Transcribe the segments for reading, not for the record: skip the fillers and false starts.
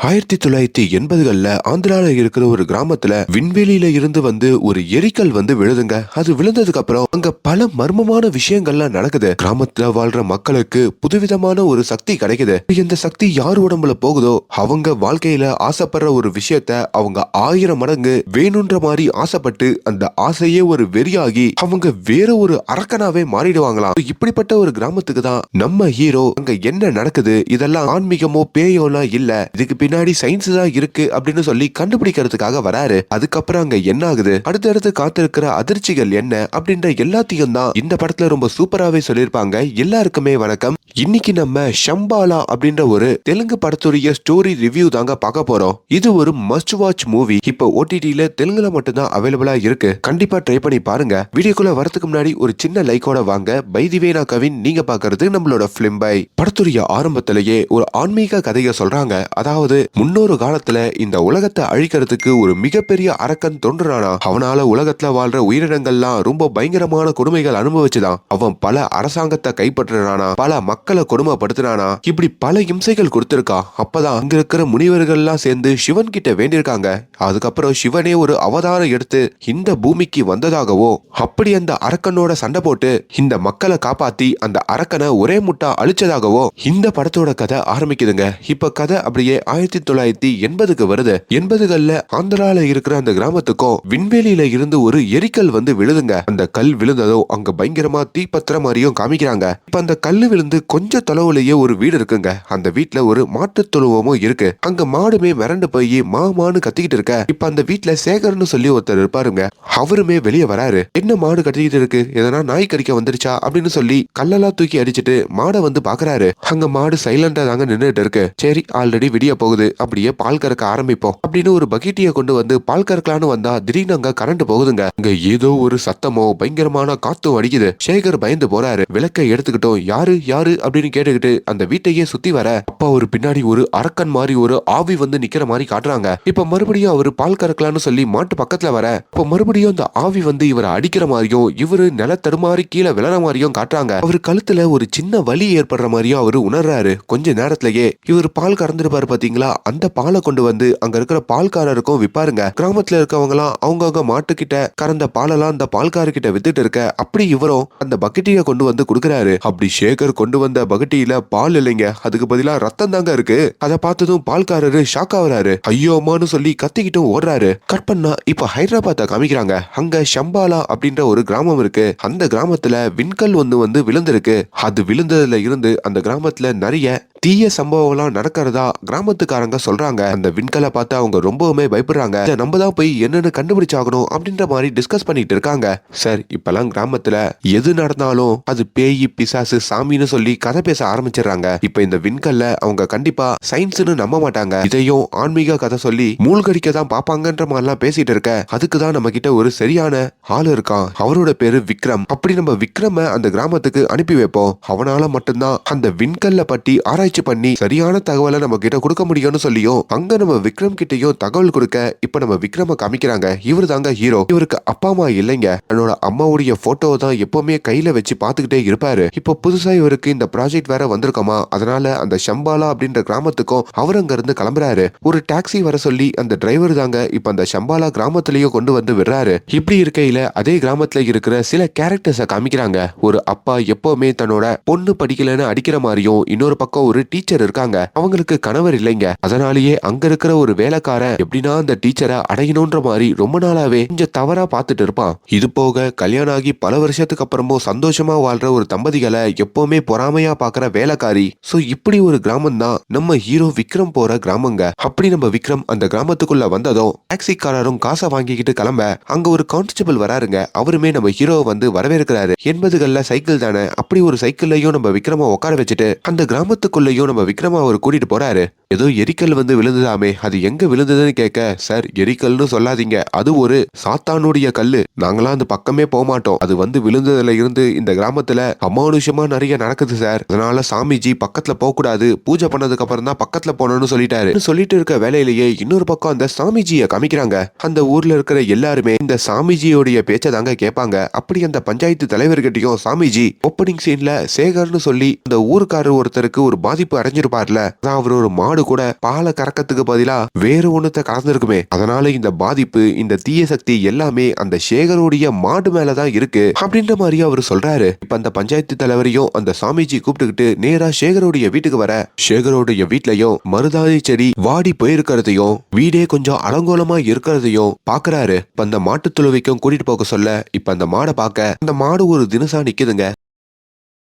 1980கள்ல ஆந்திரால இருக்கிற ஒரு கிராமத்துல விண்வெளியில இருந்து ஒரு எரிக்கல் விழுதுங்க. அது விழுந்ததுக்கு அப்புறம் அங்க பல மர்மமான விஷயங்கள்லாம் நடக்குது. கிராமத்துல வாழ்ற மக்களுக்கு புதுவிதமான ஒரு சக்தி கிடைக்குது. இந்த சக்தி யார் உடம்புல போகுதோ அவங்க வாழ்க்கையில ஆசைப்படுற ஒரு விஷயத்த அவங்க 1000 மடங்கு வேணுன்ற மாதிரி ஆசைப்பட்டு அந்த ஆசையே ஒரு வெறியாகி அவங்க வேற ஒரு அரக்கனாவே மாறிடுவாங்களாம். இப்படிப்பட்ட ஒரு கிராமத்துக்கு தான் நம்ம ஹீரோ. அங்க என்ன நடக்குது, இதெல்லாம் ஆன்மீகமோ பேயோலாம் இல்ல, இதுக்கு பின்னாடி சயின்ஸ் தான் இருக்கு அப்படின்னு சொல்லி கண்டுபிடிக்கிறதுக்காக வராரு. அதுக்கப்புறம் அங்க என்ன ஆகுது, அடுத்தடுத்து காத்திருக்கிற அதிர்ச்சிகள் என்ன அப்படின்ற எல்லாத்தையும் தான் இந்த படத்துல ரொம்ப சூப்பராவே சொல்லியிருப்பாங்க. எல்லாருக்குமே வணக்கம். இன்னைக்கு நம்ம ஷம்பாலா அப்படின்ற ஒரு தெலுங்கு படத்துடைய ஸ்டோரி ரிவ்யூ தாங்க பார்க்க போறோம். இது ஒரு மஸ்ட் வாட்ச் மூவி. இப்போ ஓடிடில தெலுங்குல மட்டும்தான் அவைலபிளா இருக்கு. கண்டிப்பா ட்ரை பண்ணி பாருங்க. வீடியோக்குள்ள வரதுக்கு முன்னாடி ஒரு சின்ன லைக்கோட வாங்க. பை தி வே, நான் கவின், நீங்க பாக்குறது நம்மளோட பிலிம் பை. படத்துடைய ஆரம்பத்திலேயே ஒரு ஆன்மீக கதையை சொல்றாங்க. அதாவது முன்னொரு காலத்துல இந்த உலகத்தை அழிக்கிறதுக்கு ஒரு மிகப்பெரிய அரக்கன் தோன்றுறானா. அவனால உலகத்துல வாழ்ற உயிரினங்கள்லாம் ரொம்ப பயங்கரமான கொடுமைகள் அனுபவிச்சுதான். அவன் பல அரசாங்கத்தை கைப்பற்றுறானா, பல மக்களை கொடுமைப்படுத்துறானா, இப்படி பல இம்சைகள் கொடுத்திருக்கா. அப்பதான் அங்க இருக்கிற முனிவர்கள்லாம் சேர்ந்து சிவன் கிட்ட வேண்டியிருக்காங்க. அதுக்கப்புறம் சிவனே ஒரு அவதாரம் எடுத்து இந்த பூமிக்கு வந்ததாகவோ, அப்படி அந்த அரக்கனோட சண்டை போட்டு இந்த மக்களை காப்பாத்தி அந்த அரக்கனை ஒரே முட்டா அழிச்சதாகவோ இந்த படத்தோட கதை ஆரம்பிக்குதுங்க. இப்ப கதை அப்படியே 1980க்கு வருது. 80கள்ல ஆந்திரால இருக்கிற அந்த கிராமத்துக்கும் விண்வெளியில இருந்து ஒரு எரிக்கல் விழுதுங்க. அந்த கல் விழுந்ததோ அங்க பயங்கரமா தீப்பத்திர மாதிரியும் காமிக்கிறாங்க. இப்ப அந்த கல்லு விழுந்து கொஞ்ச தொலைவுலயே ஒரு வீடு இருக்குங்க. அந்த வீட்டுல ஒரு மாட்டு தொழுவமும் இருக்கு. அங்க மாடுமே மிரண்டு போய் மாமான்னு கத்திக்கிட்டு இருக்க. இப்ப அந்த வீட்டுல சேகர்னு சொல்லி ஒருத்தர் இருப்பாருங்க. அவருமே வெளியே வராரு. என்ன மாடு கத்திக்கிட்டு இருக்கு, எதனா நாய் கடிக்க வந்துருச்சா அப்படின்னு சொல்லி கல்லெல்லாம் தூக்கி அடிச்சுட்டு மாடை பாக்குறாரு. அங்க மாடு சைலண்டா தாங்க நின்றுட்டு இருக்கு. சரி, ஆல்ரெடி விடிய போகுது, அப்படியே பால் கறக்க ஆரம்பிப்போம் அப்படின்னு ஒரு பக்கெட்டிய கொண்டு பால் கறக்கலான்னு வந்தா திடீர்னு அங்க கரண்ட் போகுதுங்க. அங்க ஏதோ ஒரு சத்தமோ பயங்கரமான காத்தும் அடிக்குது. சேகர் பயந்து போறாரு. விளக்கை எடுத்துக்கிட்டோம். யாரு யாரு அப்படின்னு கேட்டுக்கிட்டு அந்த வீட்டையே சுத்தி வர அப்பா ஒரு பின்னாடி ஒரு அரக்கன் மாதிரி ஒரு ஆவி நிக்கிற மாதிரி காட்டுறாங்க. இப்ப மறுபடியும் அவரு பால் கறக்கலான்னு சொல்லி மாட்டு பக்கத்துல வர இப்ப மறுபடியும் அந்த ஆவி இவரை அடிக்கிற மாதிரியும் இவரு நில தடுமாறி கீழே விழற மாதிரியும் காட்டுறாங்க. அவரு கழுத்துல ஒரு சின்ன வலி ஏற்படுற மாதிரியும் அவரு உணர்றாரு. கொஞ்ச நேரத்திலேயே இவர் பால் கறந்துருப்பாரு பாத்தீங்களா, அந்த பாலை கொண்டு அங்க இருக்கிற பால்காரருக்கும் விப்பாருங்க. கிராமத்துல இருக்கவங்க எல்லாம் அவங்கவுங்க மாட்டுக்கிட்ட கறந்த பாலெல்லாம் அந்த பால்காரர்கிட்ட வித்துட்டு இருக்க. அப்படி இவரும் அந்த பக்கெட்டிய கொண்டு கொடுக்கறாரு. அப்படி சேகர் கொண்டு வந்த பக்கெட்டியில பால் இல்லைங்க, அதுக்கு பதிலா ரத்தம் தாங்க இருக்கு. அதை பார்த்ததும் பால்காரரு ஷாக் ஆகுறாரு. ஐயோ அம்மான்னு சொல்லி கத்திக்கிட்டும் ஓடுறாரு. கட் பண்ணா இப்ப ஹைதராபாத்தை காமிக்கிறாங்க. அங்க ஷம்பாலா அப்படின்ற ஒரு கிராமம் இருக்கு. அந்த கிராமத்துல விண்கல் விழுந்திருக்கு. அது விழுந்ததுல இருந்து அந்த கிராமத்துல நிறைய தீய சம்பவம்லாம் நடக்கிறதா கிராமத்துக்காரங்க சொல்றாங்க. அந்த விண்கலை பார்த்து அவங்க ரொம்பவுமே பயப்படுறாங்க. நம்ம தான் போய் என்னன்னு கண்டுபிடிச்சாகணும் அப்படின்ற மாதிரி டிஸ்கஸ் பண்ணிட்டு இருக்காங்க. சார், இப்பெல்லாம் கிராமத்துல எது நடந்தாலும் அது பேய் பிசாசு சாமின்னு சொல்லி கதை பேச ஆரம்பிச்சிடறாங்க. இப்ப இந்த விண்கல்ல அவங்க கண்டிப்பா சயின்ஸ்னு நம்ப மாட்டாங்க. இதையும் ஆன்மீக கதை சொல்லி மூழ்கடிக்க தான் பாப்பாங்கன்ற மாதிரிலாம் பேசிட்டு இருக்க. அதுக்குதான் நம்ம கிட்ட ஒரு சரியான ஆள் இருக்கான். அவரோட பேரு விக்ரம். அப்படி நம்ம விக்ரம அந்த கிராமத்துக்கு அனுப்பி வைப்போம். அவனால மட்டும்தான் அந்த விண்கல்ல பற்றி ஆராய்ச்சி பண்ணி சரியான தகவலை நம்ம கிட்ட கொடுக்க முடியும்னு சொல்லியும் அங்க நம்ம விக்ரம் கிட்டையும் தகவல் கொடுக்க இப்ப நம்ம விக்ரம காமிக்கிறாங்க. இவரு தாங்க ஹீரோ. இவருக்கு அப்பா அம்மா இல்லைங்க. தன்னோட அம்மாவுடைய போட்டோ தான் எப்பவுமே கையில வச்சு பாத்துக்கிட்டே இருப்பாரு. இப்போ புதுசா இவருக்கு இந்த ப்ராஜெக்ட் வேற வந்திருக்கோமா, அதனால அந்த ஷம்பாலா அப்படின்ற கிராமத்துக்கும் அவர் அங்க இருந்து கிளம்புறாரு. ஒரு டாக்ஸி வர சொல்லி அந்த டிரைவர் தாங்க இப்ப அந்த ஷம்பாலா கிராமத்திலேயே கொண்டு விடுறாரு. இப்படி இருக்கையில அதே கிராமத்துல இருக்கிற சில கேரக்டர்ஸ காமிக்கிறாங்க. ஒரு அப்பா எப்பவுமே தன்னோட பொண்ணு படிக்கலன்னு அடிக்கிற மாதிரியும், இன்னொரு பக்கம் ஒரு டீச்சர் இருக்காங்க. அவங்களுக்கு கணவர் இல்லைங்க. அதனாலேயே அங்க இருக்கிற ஒரு வேலைக்காரன் எப்படின்னா அந்த டீச்சரை அடையணும்ன்ற மாதிரி ரொம்ப நாளாவே கொஞ்சம் தவறா பார்த்துட்டு இருப்பான். இது போக கல்யாணம் ஆகி பல வருஷத்துக்கு அப்புறமும் சந்தோஷமா வாழ்ற ஒரு தம்பதிகளை எப்பவுமே பொறாமையா பாக்குற வேலைக்காரி. சோ இப்படி ஒரு கிராமம் தான் நம்ம ஹீரோ விக்ரம் போற கிராமங்க. அப்படி நம்ம விக்ரம் அந்த கிராமத்துக்குள்ள வந்ததும் டாக்ஸிக்காரரும் காசை வாங்கிக்கிட்டு கிளம்ப அங்க ஒரு கான்ஸ்டபிள் வராருங்க. அவருமே நம்ம ஹீரோவை வரவேற்கிறாரு. 80கள்ல சைக்கிள் தானே, அப்படி ஒரு சைக்கிள்லயும் நம்ம விக்ரம உட்கார வச்சுட்டு அந்த கிராமத்துக்குள்ள நம்ம விக்ரமா அவர் கூட்டிட்டு போறாரு. ஏதோ எரிக்கல் விழுந்ததாமே, அது எங்க விழுந்ததுன்னு கேட்க, சார் எரிக்கல்னு சொல்லாதீங்க, அது ஒரு சாத்தானுடைய கல்லு, நாங்களாம் அந்த பக்கமே போக மாட்டோம், அது விழுந்ததுல இருந்து இந்த கிராமத்துல அமானுஷமா நிறைய நடக்குது சார், அதனால சாமிஜி பக்கத்துல போக கூடாது, பூஜை பண்ணதுக்கு அப்புறம் தான் பக்கத்துல போனோம்னு சொல்லிட்டாரு. சொல்லிட்டு இருக்க வேலையிலேயே இன்னொரு பக்கம் அந்த சாமிஜியை காமிக்கிறாங்க. அந்த ஊர்ல இருக்கிற எல்லாருமே இந்த சாமிஜியோடைய பேச்சை தாங்க கேட்பாங்க. அப்படி அந்த பஞ்சாயத்து தலைவர்கிட்டயும் சாமிஜி ஓப்பனிங் சீன்ல சேகர்னு சொல்லி அந்த ஊருக்காரர் ஒருத்தருக்கு ஒரு பாதிப்பு அடைஞ்சிருப்பார்ல, அதான் அவர் ஒரு மாடு கூட பாலை கறக்கத்துக்கு பதிலா வேறு ஒண்ணுத்த கலந்துருக்குமே, அதனால இந்த பாதிப்பு இந்த தீய சக்தி எல்லாமே அந்த சேகருடைய மாடு மேலதான் இருக்கு அப்படின்ற மாதிரி அவர் சொல்றாரு. இப்ப அந்த பஞ்சாயத்து தலைவரையும் அந்த சாமிஜி கூப்பிட்டுக்கிட்டு நேரா சேகருடைய வீட்டுக்கு வர, சேகருடைய வீட்லயும் மருதாணி செடி வாடி போயிருக்கிறதையும் வீடே கொஞ்சம் அலங்கோலமா இருக்கிறதையும் பாக்குறாரு. இப்ப அந்த மாட்டு தொழுவைக்கும் கூட்டிட்டு போக சொல்ல, இப்ப அந்த மாடை பார்க்க அந்த மாடு ஒரு தினசா நிக்குதுங்க.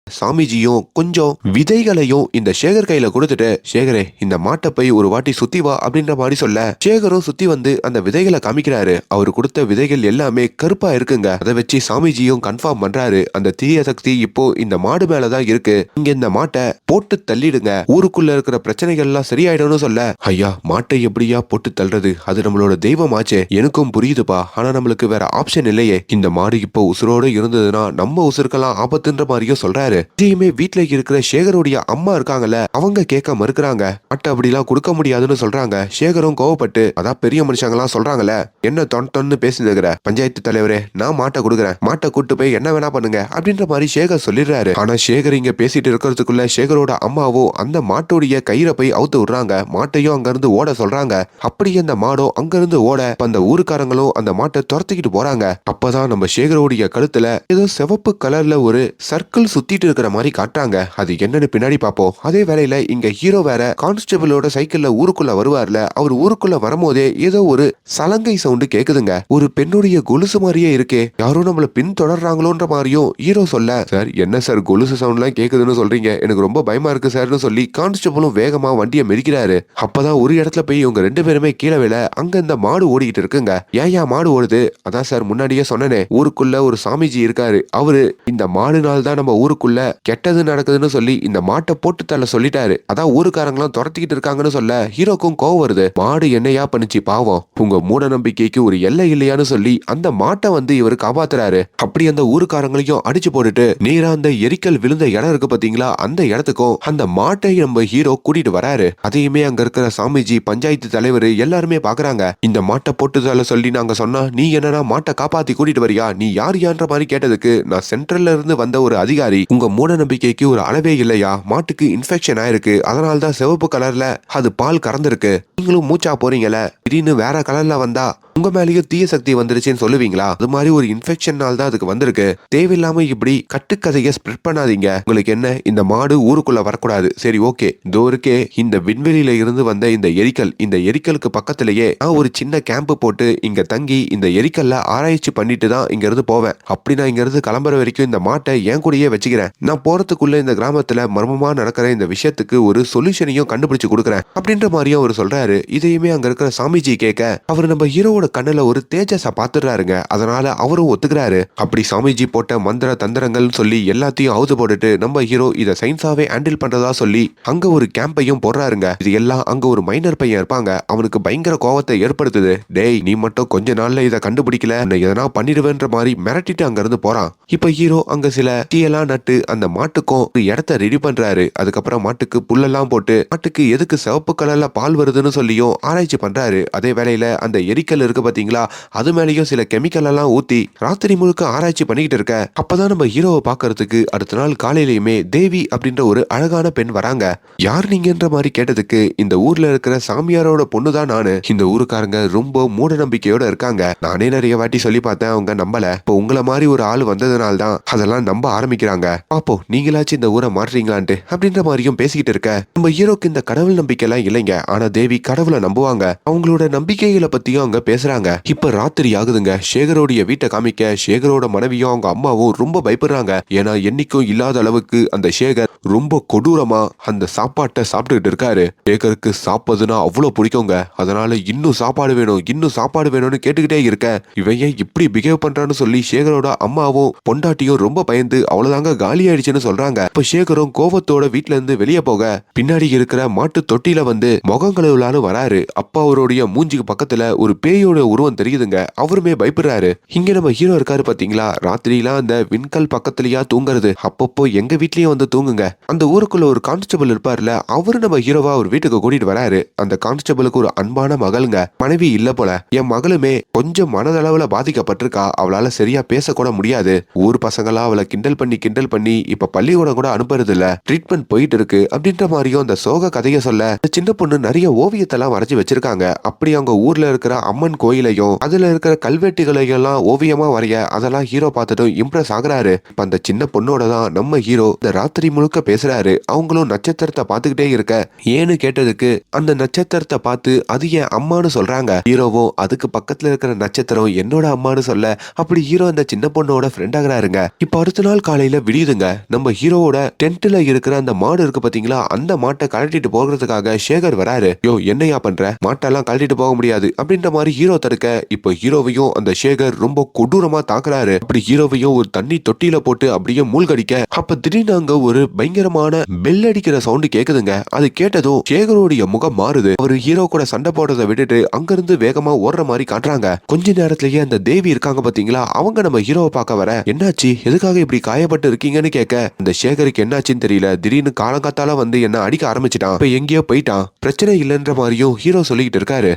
சாமிஜியும் கொஞ்சம் விதைகளையும் இந்த சேகர் கையில கொடுத்துட்டு, சேகரே இந்த மாட்டை போய் ஒரு வாட்டி சுத்தி வா அப்படின்ற மாதிரி சொல்ல, சேகரும் சுத்தி வந்து அந்த விதைகளை காமிக்கிறாரு. அவரு கொடுத்த விதைகள் எல்லாமே கருப்பா இருக்குங்க. அதை வச்சு சாமிஜியும் கன்ஃபார்ம் பண்றாரு, அந்த தீய சக்தி இப்போ இந்த மாடு மேலதான் இருக்கு, இங்க இந்த மாட்டை போட்டு தள்ளிடுங்க, ஊருக்குள்ள இருக்கிற பிரச்சனைகள் எல்லாம் சரியாயிடும்னு சொல்ல, ஐயா மாட்டை எப்படியா போட்டு தள்ளுறது, அது நம்மளோட தெய்வமாச்சே, எனக்கும் புரியுதுப்பா, ஆனா நம்மளுக்கு வேற ஆப்ஷன் இல்லையே, இந்த மாடு இப்போ உசுரோட இருந்ததுன்னா நம்ம உசுருக்கெல்லாம் ஆபத்துன்ற மாதிரியும் சொல்றாரு. இதையுமே வீட்டுல இருக்கிற சேகருடைய அம்மா இருக்காங்கல்ல, அவங்க கேட்க மறுக்கிறாங்க. மாட்டை அப்படிலாம் கொடுக்க முடியாதுன்னு சொல்றாங்க. சேகரும் கோவப்பட்டு, அதான் பெரிய மனுஷங்களாம் சொல்றாங்கல்ல, என்ன தொன்னு பேசினுக்கிற பஞ்சாயத்து தலைவரே, நான் மாட்டை கொடுக்குறேன், மாட்டை கூட்டு போய் என்ன வேணா பண்ணுங்க அப்படின்ற மாதிரி சேகர் சொல்லிடுறாரு. ஆனா சேகர் இங்க பேசிட்டு இருக்கிறதுக்குள்ள சேகரோட அம்மாவோ அந்த மாட்டோடைய கயிறை போய் அவுத்து விடுறாங்க. மாட்டையும் அங்க இருந்து ஓட சொல்றாங்க. அப்படியே அந்த மாடோ அங்க இருந்து ஓட அந்த ஊருக்காரங்களும் அந்த மாட்டை துரத்திக்கிட்டு போறாங்க. அப்பதான் நம்ம சேகரோடைய கழுத்துல ஏதோ சிவப்பு கலர்ல ஒரு சர்க்கிள் சுத்திட்டு இருக்கிற மாதிரி காட்டுறாங்க. அது என்னன்னு பின்னாடி பாப்போம். அதே வேளையில இங்க ஹீரோ வேற கான்ஸ்டபிளோட சைக்கிள்ல ஊருக்குள்ள வருவார்ல, அவர் ஊருக்குள்ள வரும்போதே ஏதோ ஒரு சலங்கை சவுண்டு கேக்குதுங்க. ஒரு பெண்ணுடைய கொலுசு மாதிரியே இருக்கே, யாரும் நம்மள பின் தொடர்றாங்களோன்ற மாதிரியும் ஹீரோ சொல்ல, சார் என்ன சார் கொலுசு சவுண்ட் எல்லாம் கேக்குதுன்னு சொல்றீங்க, எனக்கு ரொம்ப பயமா இருக்கு சார்னு சொல்லி கான்ஸ்டபிளும் வேகமா வண்டியை மெதிக்கிறாரு. அப்பதான் ஒரு இடத்துல போய் இவங்க ரெண்டு பேருமே கீழே விழ, அங்க இந்த மாடு ஓடிக்கிட்டு இருக்குங்க. ஏன் மாடு ஓடுது, அதான் சார் முன்னாடியே சொன்னனே, ஊருக்குள்ள ஒரு சாமிஜி இருக்காரு, அவரு இந்த மாடு நாள் தான் நம்ம ஊருக்குள்ள கெட்டது நடக்குதுன்னு சொல்லி இந்த மாட்டை போட்டு தள்ள சொல்லிட்டாரு, அதான் ஊருக்காரங்களும் துரத்திக்கிட்டு இருக்காங்கன்னு சொல்ல ஹீரோக்கும் கோவம் வருது. மாடு என்னையா பண்ணுச்சு பாவம், உங்க மூட நம்பிக்கைக்கு ஒரு எல்லை இல்லையான்னு சொல்லி அந்த மாட்டை வந்து இவரு காப்பாத்துறாரு. அப்படி அந்த ஊருக்காரங்களையும் அடிச்சு போட்டுட்டு நேரா அந்த எரிக்கல் விழுந்த இடம் இருக்கு பாத்தீங்களா, அந்த இடத்துக்கும் அந்த மாட்டை நம்ம ஹீரோ கூட்டிட்டு வராரு. அதையுமே அங்க இருக்கிற சாமிஜி பஞ்சாயத்து தலைவர் எல்லாருமே பாக்குறாங்க. இந்த மாட்டை போட்டு தள்ள சொல்லி நாங்க சொன்னா நீ என்னன்னா மாட்டை காப்பாத்தி கூட்டிட்டு வரியா, நீ யான்ற மாதிரி கேட்டதுக்கு, நான் சென்ட்ரல்ல இருந்து வந்த ஒரு அதிகாரி, உங்க மூட நம்பிக்கைக்கு ஒரு அளவே இல்லையா, மாட்டுக்கு இன்ஃபெக்ஷன் ஆயிருக்கு, அதனால்தான் சிவப்பு கலர்ல அது பால் கறந்துருக்கு, நீங்களும் மூச்சா போறீங்கல்ல, திடீர்னு வேற கலர்ல வந்தா உங்க மேலேயும் தீய சக்தி வந்துருச்சுன்னு சொல்லுவீங்களா, அது மாதிரி ஒரு இன்ஃபெக்ஷனால் தான் அதுக்கு வந்திருக்கு, தேவையில்லாம இப்படி கட்டுக்கதையை ஸ்ப்ரெட் பண்ணாதீங்க, உங்களுக்கு என்ன இந்த மாடு ஊருக்குள்ள வரக்கூடாது, சரி ஓகே, இதோ இருக்கே இந்த விண்வெளியில இருந்து வந்த இந்த எரிக்கல், இந்த எரிக்கலுக்கு பக்கத்திலேயே நான் ஒரு சின்ன கேம்ப் போட்டு இங்க தங்கி இந்த எரிக்கல்ல ஆராய்ச்சி பண்ணிட்டு தான் இங்க இருந்து போவேன், அப்படி நான் இங்க இருந்து கிளம்புற வரைக்கும் இந்த மாட்டை என் கூடயே வச்சுக்கிறேன், நான் போறதுக்குள்ள இந்த கிராமத்துல மர்மமா நடக்கிற இந்த விஷயத்துக்கு ஒரு சொல்யூஷனையும் கண்டுபிடிச்சு கொடுக்குறேன் அப்படின்ற மாதிரியும் அவர் சொல்றாரு. இதையுமே அங்க இருக்கிற சாமிஜி கேட்க, அவர் நம்ம ஹீரோவோட கண்ணுல ஒரு தேஜஸ பாத்துறாருங்க, அதனால அவரும் ஒத்துக்கிறாரு. அப்படி சாமிஜி போட்ட மந்திர தந்திரங்கள் சொல்லி எல்லாத்தையும் அவுத்து போட்டுட்டு நம்ம ஹீரோ இத சயின்ஸாவே ஹேண்டில் பண்றதா சொல்லி அங்க ஒரு கேம்பையும் போடுறாருங்க. இது எல்லாம் அங்க ஒரு மைனர் பையன் இருப்பாங்க, அவனுக்கு பயங்கர கோவத்தை ஏற்படுத்துது. டேய் நீ மட்டும் கொஞ்ச நாள்ல இதை கண்டுபிடிக்கல எதனா பண்ணிடுவேன்ற மாதிரி மிரட்டிட்டு அங்க இருந்து போறான். இப்ப ஹீரோ அங்க சில டீயெல்லாம் நட்டு அந்த மாட்டுக்கும் ஒரு இடத்த ரெடி பண்றாரு. அதுக்கப்புறம் மாட்டுக்கு புல்லெல்லாம் போட்டு மாட்டுக்கு எதுக்கு சிவப்பு கலர்ல பால் வருதுன்னு சொல்லியும் ஆராய்ச்சி பண்றாரு. அதே வேளையில அந்த எரிக்கல் இருக்கு பாத்தீங்களா, அது மேலேயும் சில கெமிக்கல் எல்லாம் ஊத்தி ராத்திரி முழுக்க ஆராய்ச்சி பண்ணிக்கிட்டு இருக்க. அப்பதான் நம்ம ஹீரோவை பாக்குறதுக்கு அடுத்த நாள் காலையிலயுமே தேவி அப்படின்ற ஒரு அழகான பெண் வராங்க. யார் நீங்கன்ற மாதிரி கேட்டதுக்கு, இந்த ஊர்ல இருக்கிற சாமியாரோட பொண்ணுதான் நானு, இந்த ஊருக்காரங்க ரொம்ப மூட நம்பிக்கையோட இருக்காங்க, நானே நிறைய வாட்டி சொல்லி பார்த்தேன், அவங்க நம்பல, இப்போ உங்களை மாதிரி ஒரு ஆள் வந்ததுனால தான் அதெல்லாம் நம்ப ஆரம்பிக்கிறாங்க, அப்போ நீங்களாச்சும் இந்த ஊரை மாற்றீங்களான்ட்டு அப்படின்ற மாதிரியும் பேசிக்கிட்டு இருக்க. நம்ம ஹீரோக்கு இந்த கடவுள் நம்பிக்கை எல்லாம் இல்லைங்க, ஆனா தேவி கடவுளை நம்புவாங்க, அவங்களோட நம்பிக்கைகளை பத்தியும் அவங்க பேசுறாங்க. இப்ப ராத்திரி ஆகுதுங்க. சேகரோடைய வீட்டை காமிக்க சேகரோட மனைவியும் அவங்க அம்மாவும் ரொம்ப பயப்படுறாங்க. ஏன்னா என்னைக்கும் இல்லாத அளவுக்கு அந்த சேகர் ரொம்ப கொடூரமா அந்த சாப்பாட்டை சாப்பிட்டுக்கிட்டு இருக்காரு. சேகருக்கு சாப்பிடுறதுன்னா அவ்வளவு பிடிக்குங்க, அதனால இன்னும் சாப்பாடு வேணும் இன்னும் சாப்பாடு வேணும்னு கேட்டுக்கிட்டே இருக்க, இவன் ஏன் இப்படி பிஹேவ் பண்றான்னு சொல்லி சேகரோட அம்மாவும் பொண்டாட்டியும் ரொம்ப பயந்து அவ்வளவுதாங்க காலி ஆயிடுச்சுன்னு சொல்றாங்க. இப்ப சேகரும் கோவத்தோட வீட்டுல இருந்து வெளியே போக பின்னாடி இருக்கிற மாட்டு தொட்டில வந்து முகம் கழுவலான்னு வராரு. அப்ப அவருடைய மூஞ்சிக்கு பக்கத்துல ஒரு பேயோட உருவம் தெரியுதுங்க. அவருமே பயப்படுறாரு. இங்க நம்ம ஹீரோ இருக்காரு பாத்தீங்களா, ராத்திரிலாம் அந்த விண்கல் பக்கத்துலயா தூங்குறது, அப்பப்போ எங்க வீட்லயும் வந்து தூங்குங்க. அந்த ஊருக்குள்ள ஒரு கான்ஸ்டபிள் இருப்பார்ல, அவரு நம்ம ஹீரோவா ஒரு வீட்டுக்கு கூட்டிட்டு வராரு. அந்த கான்ஸ்டபிளுக்கு ஒரு அன்பான மகள்ங்க, மனைவி இல்ல போல. என் மகளுமே கொஞ்சம் மனதளவுல பாதிக்கப்பட்டிருக்கா, அவளால சரியா பேசக்கூட முடியாது. ஊர் பசங்களா அவளை கிண்டல் பண்ணி இப்ப பள்ளிக்கூடம் கூட அனுப்புறது இல்ல, ட்ரீட்மெண்ட் போயிட்டு இருக்கு அப்படின்ற மாதிரியும் அந்த சோக கதையை சொல்ல, சின்ன பொண்ணு நிறைய ஓவியத்தெல்லாம் வரைஞ்சு வச்சிருக்காங்க. அப்படி அவங்க ஊர்ல இருக்கிற அம்மன் கோயிலையும் அதுல இருக்கிற கல்வெட்டுகளையும் எல்லாம் ஓவியமா வரைய அதெல்லாம் ஹீரோ பார்த்துட்டும் இம்ப்ரெஸ் ஆகுறாரு. இப்ப அந்த சின்ன பொண்ணோட தான் நம்ம ஹீரோ இந்த ராத்திரி முழுக்க பேசுறாரு. அவங்களும் நட்சத்திரத்தை பார்த்துக்கிட்டே இருக்க, ஏன்னு கேட்டதுக்கு அந்த நட்சத்திரத்தை பார்த்து அது என் அம்மான்னு சொல்றாங்க. ஹீரோவும் அதுக்கு பக்கத்துல இருக்கிற நட்சத்திரம் என்னோட அம்மான்னு சொல்ல, அப்படி ஹீரோ அந்த சின்ன பொண்ணோட ஃப்ரெண்ட் ஆகுறாருங்க. இப்ப அடுத்த நாள் காலையில விடியுதுங்க. நம்ம ஹீரோவோட டென்ட்ல இருக்கிற அந்த மாடு இருக்கு பாத்தீங்களா, அந்த மாட்டை கழட்டிட்டு போகிறதுக்காக சேகர் வராரு. யோ என்னையா பண்ற, மாட்டெல்லாம் கழட்டிட்டு போக முடியாது அப்படின்ற மாதிரி ஹீரோ தடுக்க, இப்ப ஹீரோவையும் அந்த சேகர் ரொம்ப கொடூரமா தாக்குறாரு. அப்படி ஹீரோவையும் ஒரு தண்ணி தொட்டியில போட்டு அப்படியே மூழ்கடிக்க, அப்ப திடீர்னு அங்க ஒரு பயங்கரமான பெல் அடிக்கிற சவுண்ட் கேக்குதுங்க. அது கேட்டதும் சேகரோடைய முகம் மாறுது. அவரு ஹீரோ கூட சண்டை போடுறதை விட்டுட்டு அங்கிருந்து வேகமா ஓடுற மாதிரி காட்டுறாங்க. கொஞ்ச நேரத்திலேயே அந்த தேவி இருக்காங்க பாத்தீங்களா, அவங்க நம்ம ஹீரோவை பார்க்க வர, என்னாச்சு எதுக்காக இப்படி காயப்பட்டு இருக்கீங்கன்னு கேட்க, அந்த சேகருக்கு என்னாச்சுன்னு தெரியல, திடீர்னு காலங்காத்தால வந்து என்ன அடிக்க ஆரம்பிச்சிட்டான், இப்ப எங்கேயோ போயிட்டான், பிரச்சனை இல்லைன்ற மாதிரியும் ஹீரோ சொல்லிக்கிட்டு இருக்காரு.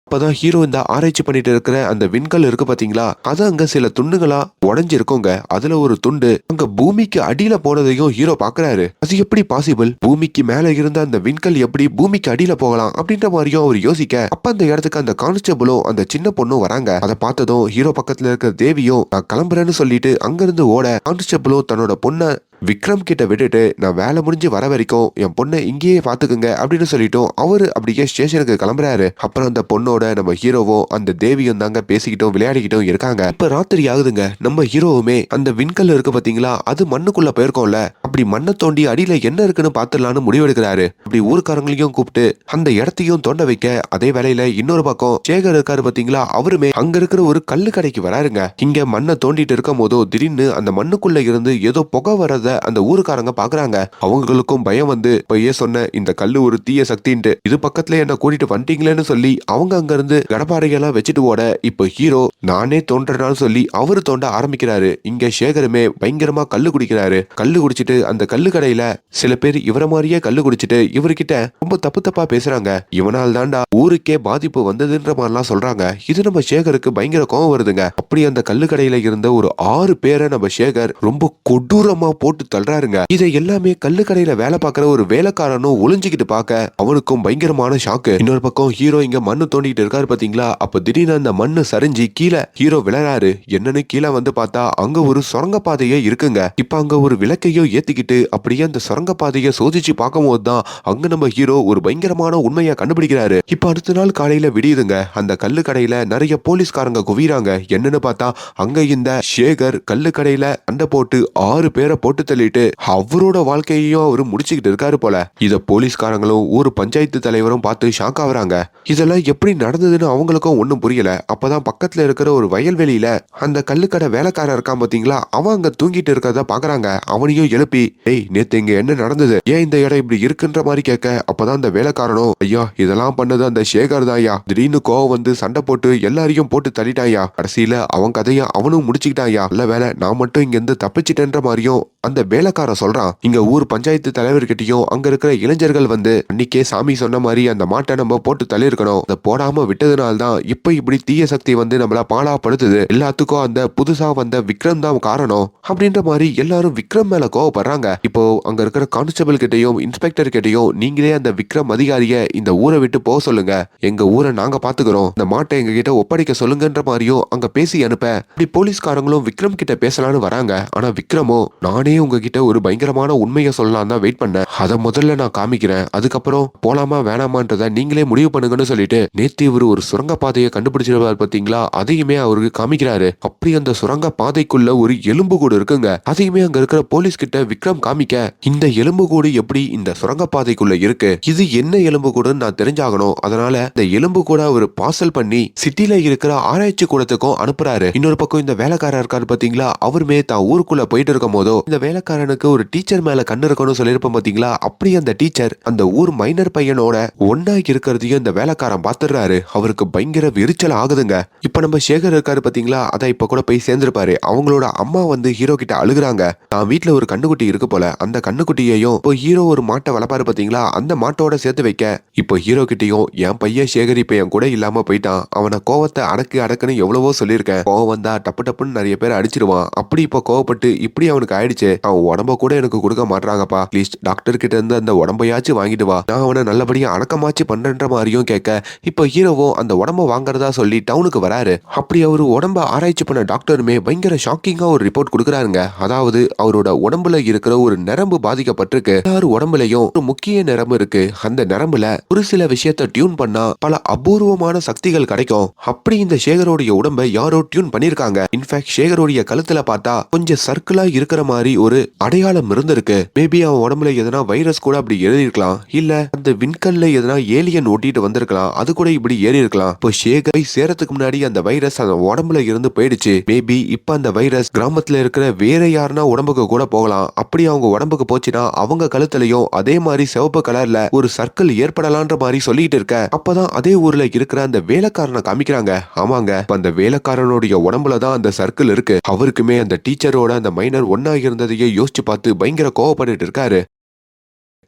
அப்பதான் ஹீரோ இந்த ஆராய்ச்சி பண்ணிட்டு இருக்கிற அந்த விண்கல் இருக்கு பாத்தீங்களா, அது அங்க சில துண்டுகளா உடைஞ்சு இருக்குங்க. அதுல ஒரு துண்டு அங்க பூமிக்கு அடியில போனதையும் ஹீரோ பாக்குறாரு. அது எப்படி பாசிபிள், பூமிக்கு மேல இருந்த அந்த விண்கல் எப்படி பூமிக்கு அடியில போகலாம் அப்படின்ற மாதிரியும் அவர் யோசிக்க, அப்ப அந்த இடத்துக்கு அந்த கான்ஸ்டபிளும் அந்த சின்ன பொண்ணும் வராங்க. அதை பார்த்ததும் ஹீரோ பக்கத்துல இருக்கிற தேவியும் நான் கிளம்புறேன்னு சொல்லிட்டு அங்கிருந்து ஓட, கான்ஸ்டபிளும் தன்னோட பொண்ணை விக்ரம் கிட்ட விட்டுட்டு நான் வேலை முடிஞ்சு வர வரைக்கும் என் பொண்ணை இங்கேயே பாத்துக்குங்க அப்படின்னு சொல்லிட்டோம். அவரு அப்படியே ஸ்டேஷனுக்கு கிளம்புறாரு. அப்புறம் அந்த பொண்ணோட நம்ம ஹீரோவும் அந்த தேவியும் தாங்க பேசிக்கிட்டும் விளையாடிக்கிட்டும் இருக்காங்க. இப்ப ராத்திரி ஆகுதுங்க. நம்ம ஹீரோவுமே அந்த விண்கல் இருக்கு பாத்தீங்களா, அது மண்ணுக்குள்ள போயிருக்கோம்ல, அப்படி மண்ணை தோண்டி அடியில என்ன இருக்குன்னு பாத்துடலான்னு முடிவெடுக்கிறாரு. அப்படி ஊருக்காரங்களையும் கூப்பிட்டு அந்த இடத்தையும் தோண்ட வைக்க, அதே வேலையில இன்னொரு பக்கம் சேகர் இருக்காரு பாத்தீங்களா, அவருமே அங்க இருக்கிற ஒரு கல்லு கடைக்கு வராருங்க. இங்க மண்ணை தோண்டிட்டு இருக்கும் போதோ திடீர்னு அந்த மண்ணுக்குள்ள இருந்து ஏதோ புகை வரத அந்த ஊருக்காரங்க பாக்குறாங்க. அவங்களுக்கும் பயம் வந்து, இப்பயே சொன்ன இந்த கல்லு ஒரு தீய சக்தின்ட்டு இது பக்கத்துல என்ன கூட்டிட்டு வந்துட்டீங்களேன்னு சொல்லி அவங்க அங்க இருந்து கடப்பாறையெல்லாம் வச்சுட்டு ஓட, இப்ப ஹீரோ நானே தோன்றனாலும் சொல்லி அவரு தோண்ட ஆரம்பிக்கிறாரு. இங்க சேகருமே பயங்கரமா கல்லு குடிக்கிறாரு. கல்லு குடிச்சிட்டு அந்த கல்லு கடையில சில பேர் இவர மாதிரியே கல்லு குடிச்சிட்டு இவர்கிட்ட ரொம்ப தப்பு தப்பா பேசுறாங்க. இவனால் தாண்டா ஊருக்கே பாதிப்பு வந்ததுன்ற மாதிரிலாம் சொல்றாங்க. இது நம்ம சேகருக்கு பயங்கர கோவம் வருதுங்க. அப்படி அந்த கல்லு கடையில இருந்த ஒரு 6 பேரை நம்ம சேகர் ரொம்ப கொடூரமா போட்டு தள்ளுறாருங்க. இதை எல்லாமே கல்லு கடையில வேலை பார்க்கிற ஒரு வேலைக்காரனும் ஒளிஞ்சுக்கிட்டு பார்க்க அவனுக்கும் பயங்கரமான ஷாக்கு. இன்னொரு பக்கம் ஹீரோ இங்க மண்ணு தோண்டிட்டு இருக்காரு பாத்தீங்களா, அப்ப திடீர்னு அந்த மண்ணு சரிஞ்சு கீழே ஹீரோ விழறாரு. என்னன்னு கீழே வந்து பார்த்தா அங்க ஒரு சுரங்க பாதையே இருக்குங்க. இப்ப அங்க ஒரு விளக்கையோ ஏத்திக்கிட்டு அப்படியே அந்த சுரங்க பாதையை சோதிச்சு பார்க்கும் போதுதான் அங்க நம்ம ஹீரோ ஒரு பயங்கரமான உண்மையை கண்டுபிடிக்கிறாரு. இப்ப அடுத்த நாள் காலையில விடியுதுங்க. அந்த கல்லு கடையில நிறைய போலீஸ்காரங்க குவிறாங்க. என்னன்னு பார்த்தா அங்க இந்த சேகர் கல்லு கடையில சண்டை போட்டு 6 பேரை போட்டு தள்ளிட்டு அவரோட வாழ்க்கையையும் அவரு முடிச்சுக்கிட்டு இருக்காரு போல. இத போலீஸ்காரங்களும் ஊர் பஞ்சாயத்து தலைவரும் பார்த்து ஷாக் ஆகுறாங்க. இதெல்லாம் எப்படி நடந்ததுன்னு அவங்களுக்கும் ஒண்ணும் புரியல. அப்பதான் பக்கத்துல இருக்கிற ஒரு வயல்வெளியில அந்த கல்லுக்கடை வேலைக்காரன் இருக்கான் பாத்தீங்களா, அவன் அங்க தூங்கிட்டு இருக்கிறத பாக்குறாங்க. அவனையும் எழுப்பி, ஏய் நேத்து இங்க என்ன நடந்தது, ஏன் இந்த இடம் இப்படி இருக்குன்ற மாதிரி கேட்க, அப்பதான் அந்த வேலைக்காரனும், ஐயா இதெல்லாம் பண்ணது அந்த சேகர் தான்யா, திடீர்னு கோவம் வந்து சண்டை போட்டு எல்லாரையும் போட்டு தள்ளிட்டாயா, கடைசியில அவன் கதையா அவனும் முடிச்சுக்கிட்டாயா, நல்ல வேலை நான் மட்டும் இங்க இருந்து தப்பிச்சிட்டேன்ற மாதிரியும் அந்த வேலைக்காரன் சொல்றான். இங்க ஊர் பஞ்சாயத்து தலைவர்கிட்டயும் அங்க இருக்கிற இளைஞர்கள் வந்து, அன்னைக்கே சாமி சொன்ன மாதிரி அந்த மாட்டை நம்ம போட்டு தள்ளி இருக்கணும், அதை போடாம விட்டதுனால்தான் இப்ப இப்படி தீய சக்தி வந்து நம்மள பாழாப்படுத்துது, எல்லாத்துக்கும் அந்த புதுசா வந்த விக்ரம் தான் காரணம் அப்படின்ற மாதிரி எல்லாரும் விக்ரம் மேல கோவப்படுறாங்க. இப்போ அங்க இருக்கிற கான்ஸ்டபிள் கிட்டையும் இன்ஸ்பெக்டர் கிட்டையும், நீங்களே அந்த விக்ரம் அதிகாரிய இந்த ஊரை விட்டு போக சொல்லுங்க, எங்க ஊரை நாங்க பாத்துக்கிறோம், இந்த மாட்டை எங்க கிட்ட ஒப்படைக்க சொல்லுங்கன்ற மாதிரியும் அங்க பேசி அனுப்ப, இப்படி போலீஸ்காரங்களும் விக்ரம் கிட்ட பேசலான்னு வராங்க. ஆனா விக்ரமோ, நானே உங்ககிட்ட ஒரு பயங்கரமான உண்மையை சொல்லலாம் தான் வெயிட் பண்ணேன், அதை முதல்ல நான் காமிக்கிறேன், அதுக்கப்புறம் போலாமா வேணாமான்றத நீங்களே முடிவு பண்ணுங்கன்னு சொல்லிட்டு நேத்து இவரு ஒரு சுரங்க பாதையை கண்டுபிடிச்சிருவார் பாத்தீங்களா, அதையுமே அவருக்கு காமிக்கிறாரு. அப்படி அந்த சுரங்க பாதைக்குள்ள ஒரு எலும்பு கூடு இருக்குங்க. அதையுமே அங்க இருக்கிற போலீஸ் கிட்ட விக்ரம் காமிக்க, இந்த எலும்பு கூடு எப்படி இந்த சுரங்க பாதைக்குள்ள இருக்கு, இது என்ன எலும்பு கூடுன்னு நான் தெரிஞ்சாகணும், அதனால இந்த எலும்பு கூட ஒரு பார்சல் பண்ணி சிட்டில இருக்கிற ஆராய்ச்சி கூடத்துக்கும் அனுப்புறாரு. இன்னொரு பக்கம் இந்த வேலைக்காரர் இருக்காரு பாத்தீங்களா, அவருமே தான் ஊருக்குள்ள போயிட்டு இருக்கும் போதோ இந்த வேலைக்காரனுக்கு ஒரு டீச்சர் மேல கண்ணு இருக்கணும்னு சொல்லியிருப்போம் பாத்தீங்களா, அப்படி அந்த டீச்சர் அந்த ஊர் மைனர் பையனோட ஒன்னா இருக்கிறதையும் இந்த வேலைக்காரன் பாத்துறாரு. அவருக்கு பயங்கர எரிச்சல் ஆகுதுங்க. இப்ப நம்ம சேகர் இருக்காரு பாத்தீங்களா, அதான் இப்ப கூட போய் சேர்ந்திருப்பாரு. அவங்களோட அம்மா வந்து ஹீரோ கிட்ட அழுகுறாங்க. தான் வீட்டுல ஒரு கண்ணுக்குட்டி இருக்கு போல, அந்த கண்ணுக்குட்டியையும் இப்போ ஹீரோ ஒரு மாட்டை வளர்ப்பாரு பாத்தீங்களா, அந்த மாட்டோட சேர்த்து வைக்க இப்போ ஹீரோ கிட்டயும் என் பையன் சேகர் இப்ப என் கூட இல்லாம போயிட்டான், அவனை கோவத்தை அடக்குன்னு எவ்வளவோ சொல்லியிருக்கேன், கோவம் வந்தா டப்பு டப்புன்னு நிறைய பேர் அடிச்சிருவான், அப்படி இப்போ கோவப்பட்டு இப்படி அவனுக்கு ஆயிடுச்சு, அவன் உடம்ப கூட எனக்கு கொடுக்க மாட்டாங்கப்பா, ப்ளீஸ் டாக்டர் கிட்ட இருந்து அந்த உடம்பையாச்சும் வாங்கிட்டு வா, நான் அவனை நல்லபடியா அடக்கமாச்சு பண்றன்ற மாதிரியும் கேட்க இப்போ ஹீரோவும் அந்த உடம்ப வாங்குறதா சொல்லி டவுனுக்கு வராரு. அப்படி அவரு உடம்ப ஆராய்ச்சி பண்ண டாக்டருமே பயங்கர ஷாக்கிங்கா ஒரு ரிப்போர்ட் கொடுக்குறாருங்க. அதாவது அவரோட உடம்புல இருக்கிற ஒரு நரம்பு பாதிக்கப்பட்டிருக்கு. எல்லாரு உடம்புலயும் ஒரு முக்கிய நரம்பு இருக்கு. அந்த நரம்புல ஒரு சில விஷயத்தை டியூன் பண்ணா பல அபூர்வமான சக்திகள் கிடைக்கும். அப்படி இந்த சேகரோடைய உடம்ப யாரோ டியூன் பண்ணிருக்காங்க. இன்ஃபேக்ட் சேகரோடைய கழுத்துல பார்த்தா கொஞ்சம் சர்க்கிளா இருக்கிற மாதிரி ஒரு அடையாளம் இருந்திருக்கு. மேபி அவன் உடம்புல எதனா வைரஸ் கூட அப்படி எழுதிருக்கலாம், இல்ல அந்த விண்கல்ல எதனா ஏலியன் ஓட்டிட்டு வந்திருக்கலாம், அது கூட இப்படி ஏறி இருக்கலாம். இப்போ சேகர் சேரத்துக்கு முன்னாடி அந்த வைரஸ் அந்த உடம்புல இருந்து போயிடுச்சு. மேபி இப்ப அந்த வைரஸ் கிராமத்துல இருக்கிற வேற யாருன்னா உடம்புக்கு கூட போகலாம். அப்படி அவங்க உடம்புக்கு போச்சுன்னா அவங்க கழுத்துலயும் அதே மாதிரி சிவப்பு கலர்ல ஒரு சர்க்கிள் ஏற்படலான்ற மாதிரி சொல்லிட்டு இருக்க, அப்பதான் அதே ஊர்ல இருக்கிற அந்த வேலைக்காரனை காமிக்கிறாங்க. ஆமாங்க, அந்த வேலைக்காரனுடைய உடம்புலதான் அந்த சர்க்கிள் இருக்கு. அவருக்குமே அந்த டீச்சரோட அந்த மைனர் ஒன்னா இருந்ததையே யோசிச்சு பார்த்து பயங்கர கோவப்பட்டு இருக்காரு.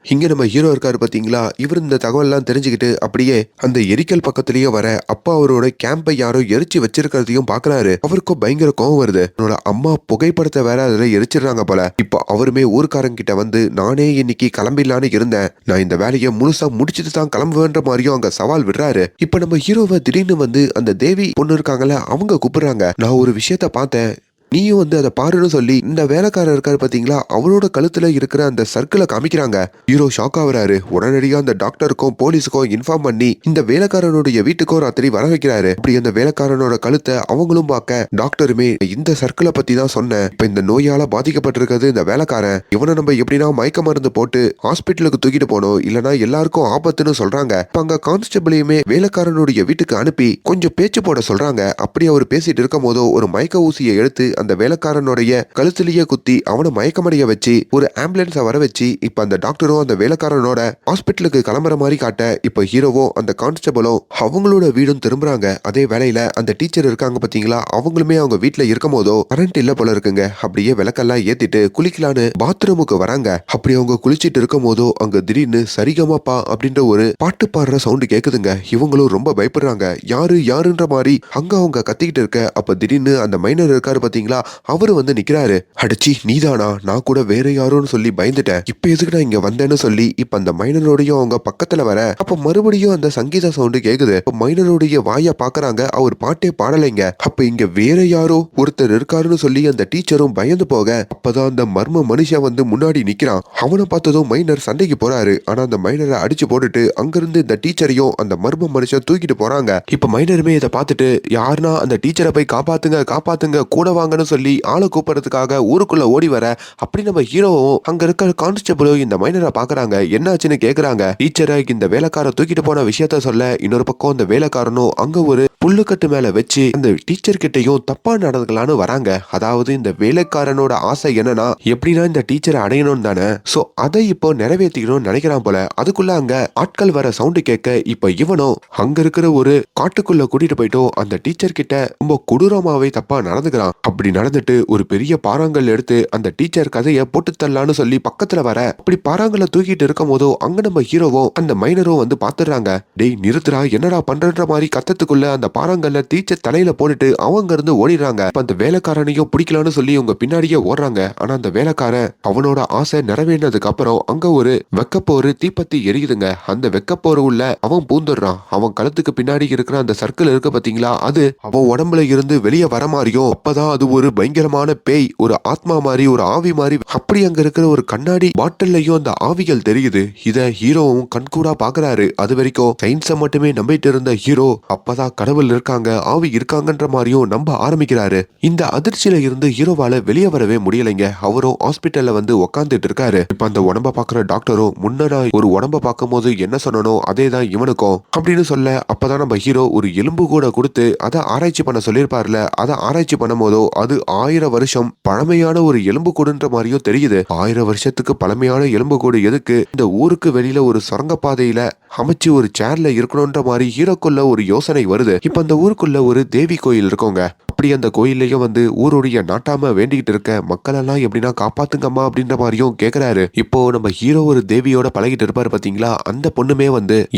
இங்க நம்ம ஹீரோ இருக்காரு பாத்தீங்களா, இவர் இந்த தகவல் எல்லாம் தெரிஞ்சுக்கிட்டு அப்படியே அந்த எரிக்கல் பக்கத்திலேயே வர அப்பா அவரோட கேம்பை யாரோ எரிச்சு வச்சிருக்கிறதையும் பாக்குறாரு. அவருக்கும் பயங்கர கோவம் வருது. அவனோட அம்மா புகைப்படத்தை வேற அதுல எரிச்சிடுறாங்க போல. இப்போ அவருமே ஊர்க்காரங்க கிட்ட வந்து நானே இன்னைக்கு கிளம்பிடலான்னு இருந்தேன், நான் இந்த வேலையை முழுசா முடிச்சுட்டு தான் கிளம்புவேன்ற மாதிரியும் அங்க சவால் விடுறாரு. இப்ப நம்ம ஹீரோவை திடீர்னு வந்து அந்த தேவி பொண்ணு இருக்காங்கல்ல, அவங்க கூப்பிடுறாங்க. நான் ஒரு விஷயத்த பார்த்தேன், நீயும் வந்து அதை பாருன்னு சொல்லி இந்த வேலைக்காரர் இருக்காரு பாத்தீங்களா, அவரோட கழுத்துல இருக்கிற அந்த சர்க்கிளை காமிக்கிறாங்க. ஹீரோ ஷாக் ஆகுறாரு. உடனடியா அந்த டாக்டருக்கும் போலீஸுக்கும் இன்ஃபார்ம் பண்ணி இந்த வேலைக்காரனுடைய வீட்டுக்கும் ராத்திரி வர வைக்கிறாரு. அப்படி அந்த வேலைக்காரனோட கழுத்தை அவங்களும் பார்க்க டாக்டருமே இந்த சர்க்கிளை பத்தி தான் சொன்னேன், இப்ப இந்த நோயால பாதிக்கப்பட்டிருக்கிறது இந்த வேலைக்காரன், இவனை நம்ம எப்படின்னா மயக்க மருந்து போட்டு ஹாஸ்பிட்டலுக்கு தூக்கிட்டு போனோம், இல்லனா எல்லாருக்கும் ஆபத்துன்னு சொல்றாங்க. அங்க கான்ஸ்டபிளையுமே வேலைக்காரனுடைய வீட்டுக்கு அனுப்பி கொஞ்சம் பேச்சு போட சொல்றாங்க. அப்படி அவர் பேசிட்டு இருக்கும் போதோ ஒரு மயக்க ஊசியை எடுத்து அந்த வேலைக்காரனுடைய கழுத்திலேயே குத்தி அவனை மயக்கமடைய வச்சு ஒரு ஆம்புலன்ஸை வர வச்சு இப்ப அந்த டாக்டரும் அந்த வேலைக்காரனோட ஹாஸ்பிட்டலுக்கு கிளம்புற மாதிரி காட்ட இப்ப ஹீரோவும் அந்த கான்ஸ்டபிளும் அவங்களோட வீடும் திரும்புறாங்க. அதே வேலையில அந்த டீச்சர் இருக்காங்க பாத்தீங்களா, அவங்களுமே அவங்க வீட்டுல இருக்கும் போதோ கரண்ட் இல்ல போல இருக்குங்க. அப்படியே விளக்கெல்லாம் ஏத்திட்டு குளிக்கலான்னு பாத்ரூமுக்கு வராங்க. அப்படி அவங்க குளிச்சிட்டு இருக்கும் போதோ அங்க திடீர்னு சரிகமாப்பா அப்படின்ற ஒரு பாட்டு பாடுற சவுண்டு கேக்குதுங்க. இவங்களும் ரொம்ப பயப்படுறாங்க. யாரு யாருன்ற மாதிரி அங்க அவங்க கத்திக்கிட்டு இருக்க, அப்ப திடீர்னு அந்த மைனர் இருக்காரு பாத்தீங்களா, அவரு வந்து நிக்கிறாரு. அடிச்சி நீதானா, நான் கூட வேற யாரோன்னு சொல்லி பயந்துட்டேன், இப்ப எதுக்கு நான் இங்க வந்தேன்னு சொல்லி இப்ப அந்த மைனரோடையும் அவங்க பக்கத்துல வர அப்ப மறுபடியும் அந்த சங்கீத சவுண்டு கேக்குது. மைனருடைய வாய பாக்குறாங்க, அவர் பாட்டே பாடலைங்க. அப்ப இங்க வேற யாரோ ஒருத்தர் இருக்காருன்னு சொல்லி அந்த டீச்சரும் பயந்து போக அப்பதான் அந்த மர்ம மனுஷன் வந்து முன்னாடி நிக்கிறான். அவனை பார்த்ததும் மைனர் சண்டைக்கு போறாரு. ஆனா அந்த மைனரை அடிச்சு போட்டுட்டு அங்கிருந்து இந்த டீச்சரையும் அந்த மர்ம மனுஷன் தூக்கிட்டு போறாங்க. இப்ப மைனருமே இதை பார்த்துட்டு யாருன்னா அந்த டீச்சரை போய் காப்பாத்துங்க காப்பாத்துங்க கூட வாங்கன்னு சொல்லி ஆளை கூப்பிடுறதுக்காக ஊருக்குள்ள ஓடி வர, அப்படி நம்ம ஹீரோவும் அங்க இருக்கிற கான்ஸ்டபிளும் இந்த மைனரை பாக்குறாங்க. என்னாச்சுன்னு கேக்குறாங்க. டீச்சரை இந்த வேலைக்கார தூக்கிட்டு போன விஷயத்த சொல்ல இன்னொரு பக்கம் அந்த வேலைக்காரனும் அங்க ஒரு புல்லுக்கட்டு மேல வச்சு அந்த டீச்சர் கிட்டையும் தப்பா நடந்துக்கலான்னு வராங்க. அதாவது இந்த வேலைக்காரனோட ஆசை என்னன்னா எப்படின்னா இந்த டீச்சரை அடையணும் தானே, சோ அதை இப்போ நிறைவேற்றிக்கணும்னு நினைக்கிறான் போல. அதுக்குள்ள அங்க ஆட்கள் வர சவுண்டு கேட்க இப்ப இவனும் அங்க இருக்கிற ஒரு காட்டுக்குள்ள கூட்டிட்டு போயிட்டோம் அந்த டீச்சர் கிட்ட ரொம்ப கொடூரமாவே தப்பா நடந்துக்கிறான். அப்படி நடந்துட்டு ஒரு பெரிய பாறாங்கல் எடுத்து அந்த டீச்சர் கதையை போட்டு தரலான்னு சொல்லி பக்கத்துல வர, அப்படி பாறாங்கல்ல தூக்கிட்டு இருக்கும் போதோ அங்க நம்ம ஹீரோவும் அந்த மைனரும் வந்து பாத்துறாங்க. டேய் நிறுத்துறா, என்னடா பண்றன்ற மாதிரி கத்தத்துக்குள்ள அந்த பாறாங்கல்ல டீச்சர் தலையில போட்டுட்டு அவங்க இருந்து ஓடிடுறாங்க. அந்த வேலைக்காரனையும் பிடிக்கலான்னு சொல்லி அவங்க பின்னாடியே ஓடுறாங்க. ஆனா அந்த வேலைக்காரன் அவனோட ஆசை நிறைவேறினதுக்கு அப்புறம் அங்க ஒரு வெக்கப்போரு தீப்பத்தி எரியுதுங்க. அந்த வெக்கப்போரு உள்ள அவன் பூந்துடுறான். அவன் கழுத்துக்கு பின்னாடி இருக்கிற அந்த சர்க்கிள் இருக்கு பாத்தீங்களா, அது அவன் உடம்புல இருந்து வெளியே வர மாதிரியும் அப்பதான் அது ஒரு பயங்கரமான பேய், ஒரு ஆத்மா மாதிரி ஒரு ஆவி மாதிரி அப்படி அங்க இருக்கிற ஒரு கண்ணாடி பாட்டில்லையும் அந்த ஆவிகள் தெரியுது. இத ஹீரோவும் கண்கூடா பாக்குறாரு. அது வரைக்கும் சயின்ஸை மட்டுமே நம்பிட்டு இருந்த ஹீரோ அப்பதான் கடவுள் இருக்காங்க ஆவி இருக்காங்கன்ற மாதிரியும் நம்ப ஆரம்பிக்கிறாரு. இந்த அதிர்ச்சியில இருந்து ஹீரோவால வெளியே வரவே முடியலைங்க. அவரும் ஹாஸ்பிட்டல்ல வந்து உக்காந்துட்டு இருக்காரு. இப்ப அந்த உடம்ப பாக்குற டாக்டரும் முன்னா ஒரு உடம்ப பார்க்கும் போது என்ன சொன்னனோ அதே தான் இவனுக்கும் அப்படின்னு சொல்ல, அப்பதான் நம்ம ஹீரோ ஒரு எலும்பு கூட கொடுத்து அதை ஆராய்ச்சி பண்ண சொல்லியிருப்பார்ல, அதை ஆராய்ச்சி பண்ணும் போதோ அது 1000 வருஷம் பழமையான ஒரு எலும்புக்கூடுன்ற மாதிரியும் தெரியுது. 1000 வருஷத்துக்கு பழமையான எலும்புக்கூடு எதுக்கு இந்த ஊருக்கு வெளியில ஒரு சுரங்கப்பாதையில அமைச்சு ஒரு சேர்ல இருக்கணும்ன்ற மாதிரி ஹீரோக்குள்ள ஒரு யோசனை வருது. இப்ப அந்த ஊருக்குள்ள ஒரு தேவி கோயில் இருக்கோங்க. அப்படி அந்த கோயிலையும் ஊருடைய நாட்டாம வேண்டிக்கிட்டு இருக்க மக்கள் எல்லாம் எப்படின்னா காப்பாத்துங்கம்மா அப்படின்ற மாதிரியும் கேக்குறாரு. இப்போ நம்ம ஹீரோ ஒரு தேவியோட பழகிட்டு இருப்பாரு பாத்தீங்களா, அந்த பொண்ணுமே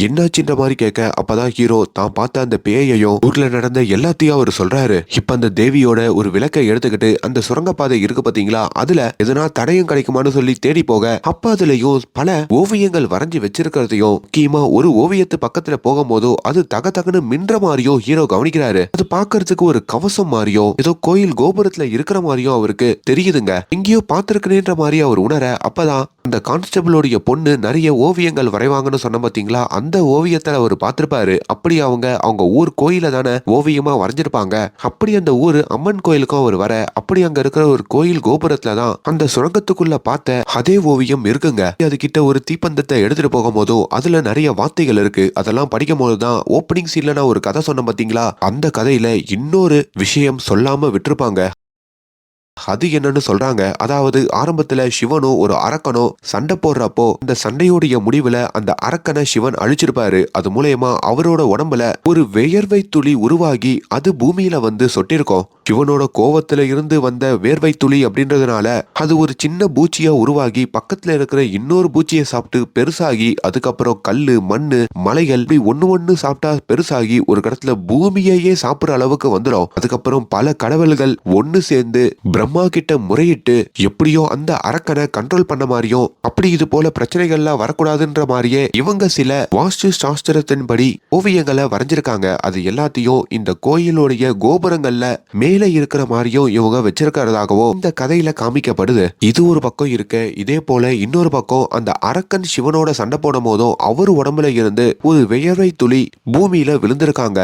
என்னாச்சுன்ற மாதிரி கேட்க அப்பதான் ஹீரோ தான் பார்த்த அந்த பேயையும் ஊர்ல நடந்த எல்லாத்தையும் அவர் சொல்றாரு. இப்ப அந்த தேவியோட ஒரு விளக்கை எடுத்துக்கிட்டு அந்த சுரங்கப்பாதை இருக்கு பாத்தீங்களா, அதுல எதனா தடையும் கிடைக்குமான்னு சொல்லி தேடி போக அப்ப அதுலயும் பல ஓவியங்கள் வரைஞ்சி வச்சிருக்கிறதையும் முக்கியமா ஒரு ஓவியத்து பக்கத்துல போகும் போதோ அது தகன்னு மின்ற மாதிரியும் ஹீரோ கவனிக்கிறாரு. அது பாக்குறதுக்கு ஒரு கவசம் மாதிரியும் ஏதோ கோயில் கோபுரத்துல இருக்கிற மாதிரியும் அவருக்கு தெரியுதுங்க. எங்கேயோ பாத்திருக்கேன்ற மாதிரி அவர் உணர அப்பதான் அந்த கான்ஸ்டபிளோடைய பொண்ணு நிறைய ஓவியங்கள் வரைவாங்கன்னு சொன்ன பாத்தீங்களா, அந்த ஓவியத்துல அவர் பார்த்திருப்பாரு. அப்படி அவங்க ஊர் கோயில தானே ஓவியமா வரைஞ்சிருப்பாங்க. அப்படி அந்த ஊர் அம்மன் கோயிலுக்கும் அவர் வர அப்படி அங்க இருக்கிற ஒரு கோயில் கோபுரத்துல தான் அந்த சுரங்கத்துக்குள்ள பார்த்த அதே ஓவியம் இருக்குங்க. அது கிட்ட ஒரு தீப்பந்தத்தை எடுத்துட்டு போகும் போதோ அதுல நிறைய வார்த்தைகள் இருக்கு. அதெல்லாம் படிக்கும் போதுதான் ஓப்பனிங் சீன்ல நான் ஒரு கதை சொன்னேன் பாத்தீங்களா, அந்த கதையில இன்னொரு விஷயம் சொல்லாம விட்டுருப்பாங்க. அது என்னன்னு சொல்றாங்க. அதாவது ஆரம்பத்துல சிவனும் ஒரு அரக்கனும் சண்டை போடுறப்போ இந்த சண்டையோடைய முடிவுல அந்த அரக்கனை சிவன் அழிச்சிருப்பாரு. அது மூலயமா அவரோட உடம்புல ஒரு வேர்வை துளி உருவாகி அது பூமியில சொட்டிருக்கும். சிவனோட கோவத்துல இருந்து வந்த வேர்வை துளி அப்படின்றதுனால அது ஒரு சின்ன பூச்சியா உருவாகி பக்கத்துல இருக்கிற இன்னொரு பூச்சியை சாப்பிட்டு பெருசாகி அதுக்கப்புறம் கல்லு மண்ணு மலைகள் இப்படி ஒண்ணு சாப்பிட்டா பெருசாகி ஒரு இடத்துல பூமியையே சாப்பிடுற அளவுக்கு வந்துடும். அதுக்கப்புறம் பல கடவுள்கள் ஒண்ணு சேர்ந்து பிரம்மா கிட்ட முறையிட்டு எப்படியோ அந்த அரக்கனை கண்ட்ரோல் பண்ண மாதிரியும் அப்படி இது போல பிரச்சனைகள்லாம் வரக்கூடாதுன்ற மாதிரியே இவங்க சில வாஸ்து சாஸ்திரத்தின்படி ஓவியங்களை வரைஞ்சிருக்காங்க. அது எல்லாத்தையும் இந்த கோயிலுடைய கோபுரங்கள்ல மேல இருக்கிற மாதிரியும் இவங்க வச்சிருக்கிறதாகவும் இந்த கதையில காமிக்கப்படுது. இது ஒரு பக்கம் இருக்க, இதே போல இன்னொரு பக்கம் அந்த அரக்கன் சிவனோட சண்டை போடும் போதும் அவர் உடம்புல இருந்து ஒரு வேர்வை துளி பூமியில விழுந்திருக்காங்க.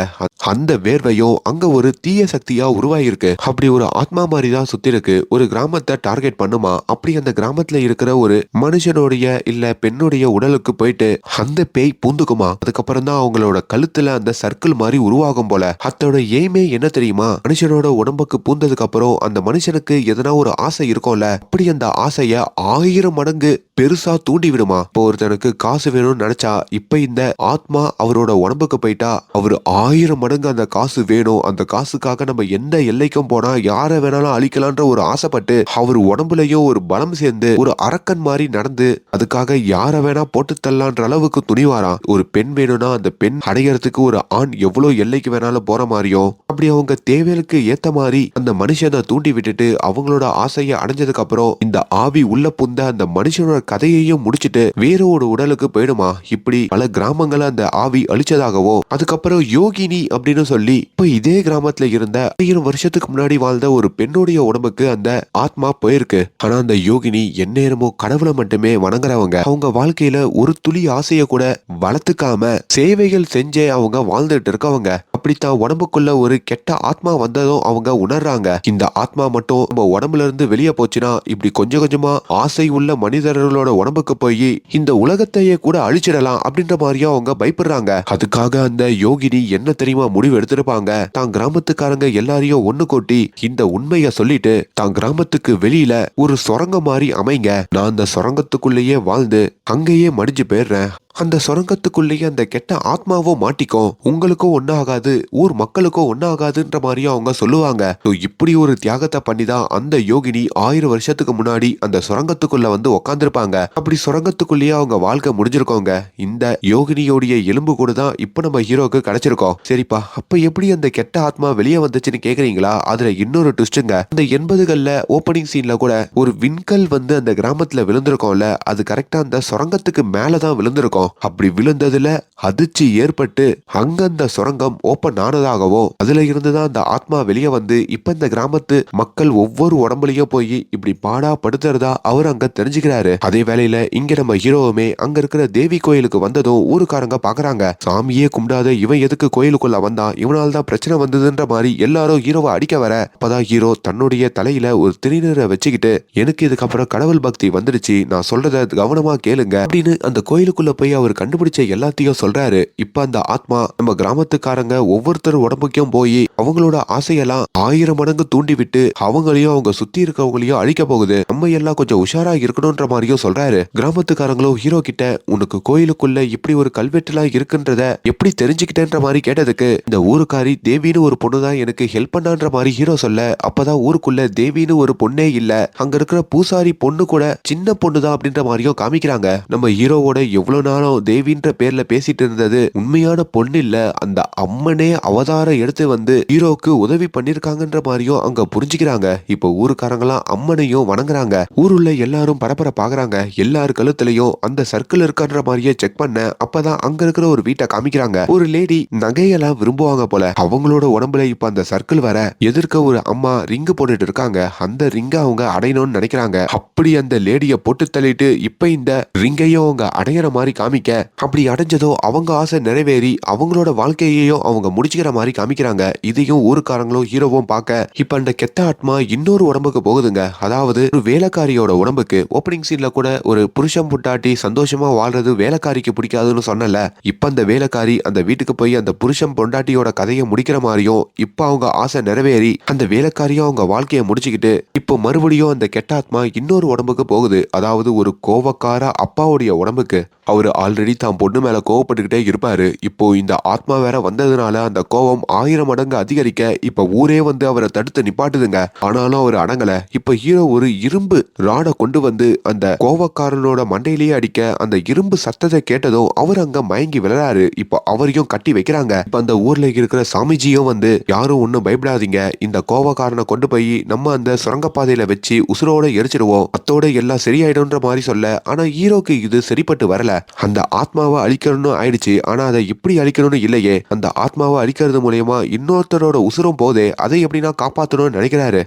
அந்த வேர்வையும் அங்க ஒரு தீய சக்தியா உருவாயிருக்கு. அப்படி ஒரு ஆத்மா மாதிரி தான் சுத்தி இருக்கு. ஒரு கிராமத்தை டார்கெட் பண்ணுமா, அப்படி அந்த கிராமத்துல இருக்கிற ஒரு மனுஷனுடைய இல்ல பெண்ணுடைய உடலுக்கு போயிட்டு அந்த பேய் பூந்துக்குமா. அதுக்கப்புறம் தான் அவங்களோட கழுத்துல அந்த சர்க்கிள் மாதிரி உருவாகும் போல. அதோட எய்மே என்ன தெரியுமா, மனுஷனோட உடம்புக்கு பூந்ததுக்கு அப்புறம் அந்த மனுஷனுக்கு எதனா ஒரு ஆசை இருக்கும்ல, அப்படி அந்த ஆசைய 1000 மடங்கு பெருசா தூண்டி விடுமா. இப்போ ஒருத்தனுக்கு காசு வேணும்னு நினைச்சா இப்ப இந்த ஆத்மா அவரோட உடம்புக்கு போயிட்டா அவரு 1000 மடங்கு அந்த காசு வேணும். அந்த காசுக்காக நம்ம எந்த எல்லைக்கும் போனா யார வேணாலும் அழிக்கலான்ற ஒரு ஆசைப்பட்டு அவர் உடம்புலயும் ஒரு பலம் சேர்ந்து ஒரு அரக்கன் மாதிரி நடந்து அதுக்காக யார வேணா போட்டு தள்ளலான்ற அளவுக்கு துணிவாராம். ஒரு பெண் வேணும்னா அந்த பெண் அடையறதுக்கு ஒரு ஆண் எவ்வளவு எல்லைக்கு வேணாலும் போற மாதிரியும் அப்படி அவங்க தேவைகளுக்கு ஏத்த மாதிரி அந்த மனுஷனை தூண்டி விட்டுட்டு அவங்களோட ஆசையை அடைஞ்சதுக்கு அப்புறம் இந்த ஆவி உள்ள புந்த அந்த மனுஷனோட கதையையும் முடிச்சுட்டு வேற ஒரு உடலுக்கு போயிடுமா. இப்படி பல கிராமங்களை அந்த ஆவி அழிச்சதாகவும் அதுக்கப்புறம் யோகினி அப்படின்னு சொல்லி இப்ப இதே கிராமத்துல இருந்த 1000 வருஷத்துக்கு முன்னாடி வாழ்ந்த ஒரு பெண்ணுடைய உடம்புக்கு அந்த ஆத்மா போயிருக்கு. ஆனா அந்த யோகினி எந்நேரமும் கடவுளை மட்டுமே வணங்குறவங்க. அவங்க வாழ்க்கையில ஒரு துளி ஆசைய கூட வளர்த்துக்காம சேவைகள் செஞ்சே அவங்க வாழ்ந்துட்டு இருக்கவங்க. அப்படித்தான் உடம்புக்குள்ள ஒரு கெட்ட ஆத்மா வந்ததும் அவங்க உணர்றாங்க. இந்த ஆத்மா மட்டும் நம்ம உடம்புல இருந்து வெளியே போச்சுன்னா இப்படி கொஞ்சம் கொஞ்சமா ஆசை உள்ள மனிதர்களோட உடம்புக்கு போய் இந்த உலகத்தையே கூட அழிச்சிடலாம் அப்படின்ற மாதிரியும் அவங்க பயப்படுறாங்க. அதுக்காக அந்த யோகினி என்ன தெரியுமா முடிவு எடுத்திருப்பாங்க, தான் கிராமத்துக்காரங்க எல்லாரையும் ஒண்ணு கூட்டி இந்த உண்மைய சொல்லிட்டு தான் கிராமத்துக்கு வெளியில ஒரு சுரங்கம் மாதிரி அமைங்க, நான் அந்த சுரங்கத்துக்குள்ளேயே வாழ்ந்து அங்கேயே மடிஞ்சு போயிடுறேன், அந்த சுரங்கத்துக்குள்ளேயே அந்த கெட்ட ஆத்மாவும் மாட்டிக்கும், உங்களுக்கும் ஒன்னாகாது ஊர் மக்களுக்கும் ஒன்னாகாதுன்ற மாதிரியும் அவங்க சொல்லுவாங்க. இப்படி ஒரு தியாகத்தை பண்ணிதான் அந்த யோகினி 1000 வருஷத்துக்கு முன்னாடி அந்த சுரங்கத்துக்குள்ள உக்காந்துருப்பாங்க. அப்படி சுரங்கத்துக்குள்ளேயே அவங்க வாழ்க்கை முடிஞ்சிருக்கோங்க. இந்த யோகினியோடைய எலும்பு கூட தான் இப்ப நம்ம ஹீரோக்கு கிடைச்சிருக்கோம். சரிப்பா, அப்ப எப்படி அந்த கெட்ட ஆத்மா வெளியே வந்துச்சுன்னு கேக்குறீங்களா? அதுல இன்னொரு ட்விஸ்டுங்க. அந்த 80கள்ல ஓப்பனிங் சீன்ல கூட ஒரு விண்கல் அந்த கிராமத்துல விழுந்திருக்கோம்ல, அது கரெக்டா அந்த சுரங்கத்துக்கு மேலதான் விழுந்திருக்கும். அப்படி விழுந்ததுல அதிர்ச்சி ஏற்பட்டு அங்க அந்த சுரங்கம் ஓபன் ஆனதாகவும் அதுல இருந்துதான் அந்த ஆத்மா வெளியே இப்ப இந்த கிராமத்து மக்கள் ஒவ்வொரு உடம்புலயும் போய் இப்படி பாடா படுத்துறதா அவர் அங்க தெரிஞ்சுக்கிறாரு. அதே வேளையில இங்க நம்ம ஹீரோவுமே அங்க இருக்கிற தேவி கோயிலுக்கு வந்ததும் ஊருக்காரங்க பாக்குறாங்க, சாமியே கும்பிடாத இவன் எதுக்கு கோயிலுக்குள்ள வந்தான், இவனால தான் பிரச்சனை வந்ததுன்ற மாதிரி எல்லாரும் ஹீரோவை அடிக்க வர அப்பதான் ஹீரோ தன்னுடைய தலையில ஒரு திருநீரை வச்சுக்கிட்டு எனக்கு இதுக்கப்புறம் கடவுள் பக்தி வந்துடுச்சு, நான் சொல்றத கவனமா கேளுங்க அப்படின்னு அந்த கோயிலுக்குள்ள போய் போய் அவர் கண்டுபிடிச்ச எல்லாத்தையும் சொல்றாரு. இப்ப அந்த ஆத்மா நம்ம கிராமத்துக்காரங்க ஒவ்வொருத்தர் உடம்புக்கும் போய் அவங்களோட ஆசையெல்லாம் 1000 மடங்கு தூண்டி விட்டு அவங்களையும் அவங்க சுத்தி இருக்கவங்களையும் அழிக்க போகுது. நம்ம எல்லாம் கொஞ்சம் உஷாரா இருக்கணும்ன்ற மாதிரியும் சொல்றாரு. கிராமத்துக்காரங்களும் ஹீரோ கிட்ட உனக்கு கோயிலுக்குள்ள இப்படி ஒரு கல்வெட்டுலாம் இருக்குன்றத எப்படி தெரிஞ்சுக்கிட்டேன்ற மாதிரி கேட்டதுக்கு இந்த ஊருக்காரி தேவின்னு ஒரு பொண்ணுதான் எனக்கு ஹெல்ப் பண்ணான்ற மாதிரி ஹீரோ சொல்ல, அப்பதான் ஊருக்குள்ள தேவின்னு ஒரு பொண்ணே இல்ல, அங்க இருக்கிற பூசாரி பொண்ணு கூட சின்ன பொண்ணுதான் அப்படின்ற மாதிரியும் காமிக்கிறாங்க. நம்ம ஹீரோவோட எவ்வளவு நாளும் தேவின்ற பேர்ல பேசிட்டு இருந்தது உண்மையான பொண்ணு இல்ல, அந்த அம்மனே அவதாரம் எடுத்து வந்து ஹீரோக்கு உதவி பண்ணிருக்காங்கன்ற மாதிரியும் அங்க புரிஞ்சுக்கிறாங்க. இப்ப ஊருக்காரங்களாம் அம்மனையும் வணங்குறாங்க. ஊருள்ள எல்லாரும் பரபர பாக்குறாங்க. எல்லார் கழுத்துலயும் அந்த சர்க்கிள் இருக்கான்ற மாதிரியே செக் பண்ண, அப்பதான் அங்க இருக்கிற ஒரு வீட்டை காமிக்கிறாங்க. ஒரு லேடி நகையெல்லாம் விரும்புவாங்க போல. அவங்களோட உடம்புல இப்ப அந்த சர்க்கிள் வர எதிர்க்க ஒரு அம்மா ரிங்கு போட்டுட்டு இருக்காங்க. அந்த ரிங்க அவங்க அடையணும்னு நினைக்கிறாங்க. அப்படி அந்த லேடிய போட்டு தள்ளிட்டு இப்ப இந்த ரிங்கையும் அவங்க அடையிற மாதிரி காமிக்க, அப்படி அடைஞ்சதோ அவங்க ஆசை நிறைவேறி அவங்களோட வாழ்க்கையையும் அவங்க முடிச்சுக்கிற மாதிரி காமிக்கிறாங்க. இதையும் ஊருக்காரங்களும் ஹீரோவும் பார்க்க இப்ப அந்த கெட்ட ஆத்மா இன்னொரு உடம்புக்கு போகுதுங்க. அதாவது ஒரு வேலைக்காரியோட உடம்புக்கு. ஓப்பனிங் சீன்ல கூட ஒரு புருஷன் புட்டாட்டி சந்தோஷமா வாழ்றது வேலைக்காரிக்கு பிடிக்காதுன்னு சொன்னல, இப்ப அந்த வேலைக்காரி அந்த வீட்டுக்கு போய் அந்த புருஷன் பொண்டாட்டியோட கதையை முடிக்கிற மாதிரியும் இப்ப அவங்க ஆசை நிறைவேறி அந்த வேலைக்காரியும் அவங்க வாழ்க்கையை முடிச்சுக்கிட்டு இப்போ மறுபடியும் அந்த கெட்ட ஆத்மா இன்னொரு உடம்புக்கு போகுது. அதாவது ஒரு கோவக்கார அப்பாவுடைய உடம்புக்கு. அவரு ஆல்ரெடி தான் பொண்ணு மேல கோவப்பட்டுக்கிட்டே இருப்பாரு. இப்போ இந்த ஆத்மா வேற வந்ததுனால அந்த கோவம் 1000 மடங்கு அதிகரிக்க இப்ப ஊரே வந்து அவரை தடுத்து நிப்பாட்டுதுங்க. ஆனாலும் அவர் அடங்கல. இப்ப ஹீரோ ஒரு இரும்பு ராட கொண்டு வந்து அந்த கோவக்காரனோட மண்டையிலேயே அடிக்க, அந்த இரும்பு சத்தத்தை கேட்டதும் அவர் அங்க மயங்கி விழறாரு. இப்ப அவரையும் கட்டி வைக்கிறாங்க. இப்ப அந்த ஊர்ல இருக்கிற சாமிஜியும் வந்து யாரும் ஒண்ணும் பயப்படாதீங்க, இந்த கோவக்காரனை கொண்டு போய் நம்ம அந்த சுரங்கப்பாதையில வச்சு உசுரோட எரிச்சிடுவோம், அத்தோட எல்லாம் சரியாயிடும்ன்ற மாதிரி சொல்ல, ஆனா ஹீரோக்கு இது சரிப்பட்டு வரல. அந்த ஆத்மாவை அழிக்கணும்னு ஆயிடுச்சு. ஆனா அதை எப்படி அழிக்கணும்னு இல்லையே. அந்த ஆத்மாவை அழிக்கிறது மூலயமா இன்னொருத்தரோட உசுரும் போதே, அதை எப்படின்னா காப்பாற்றணும்னு நினைக்கிறாரு.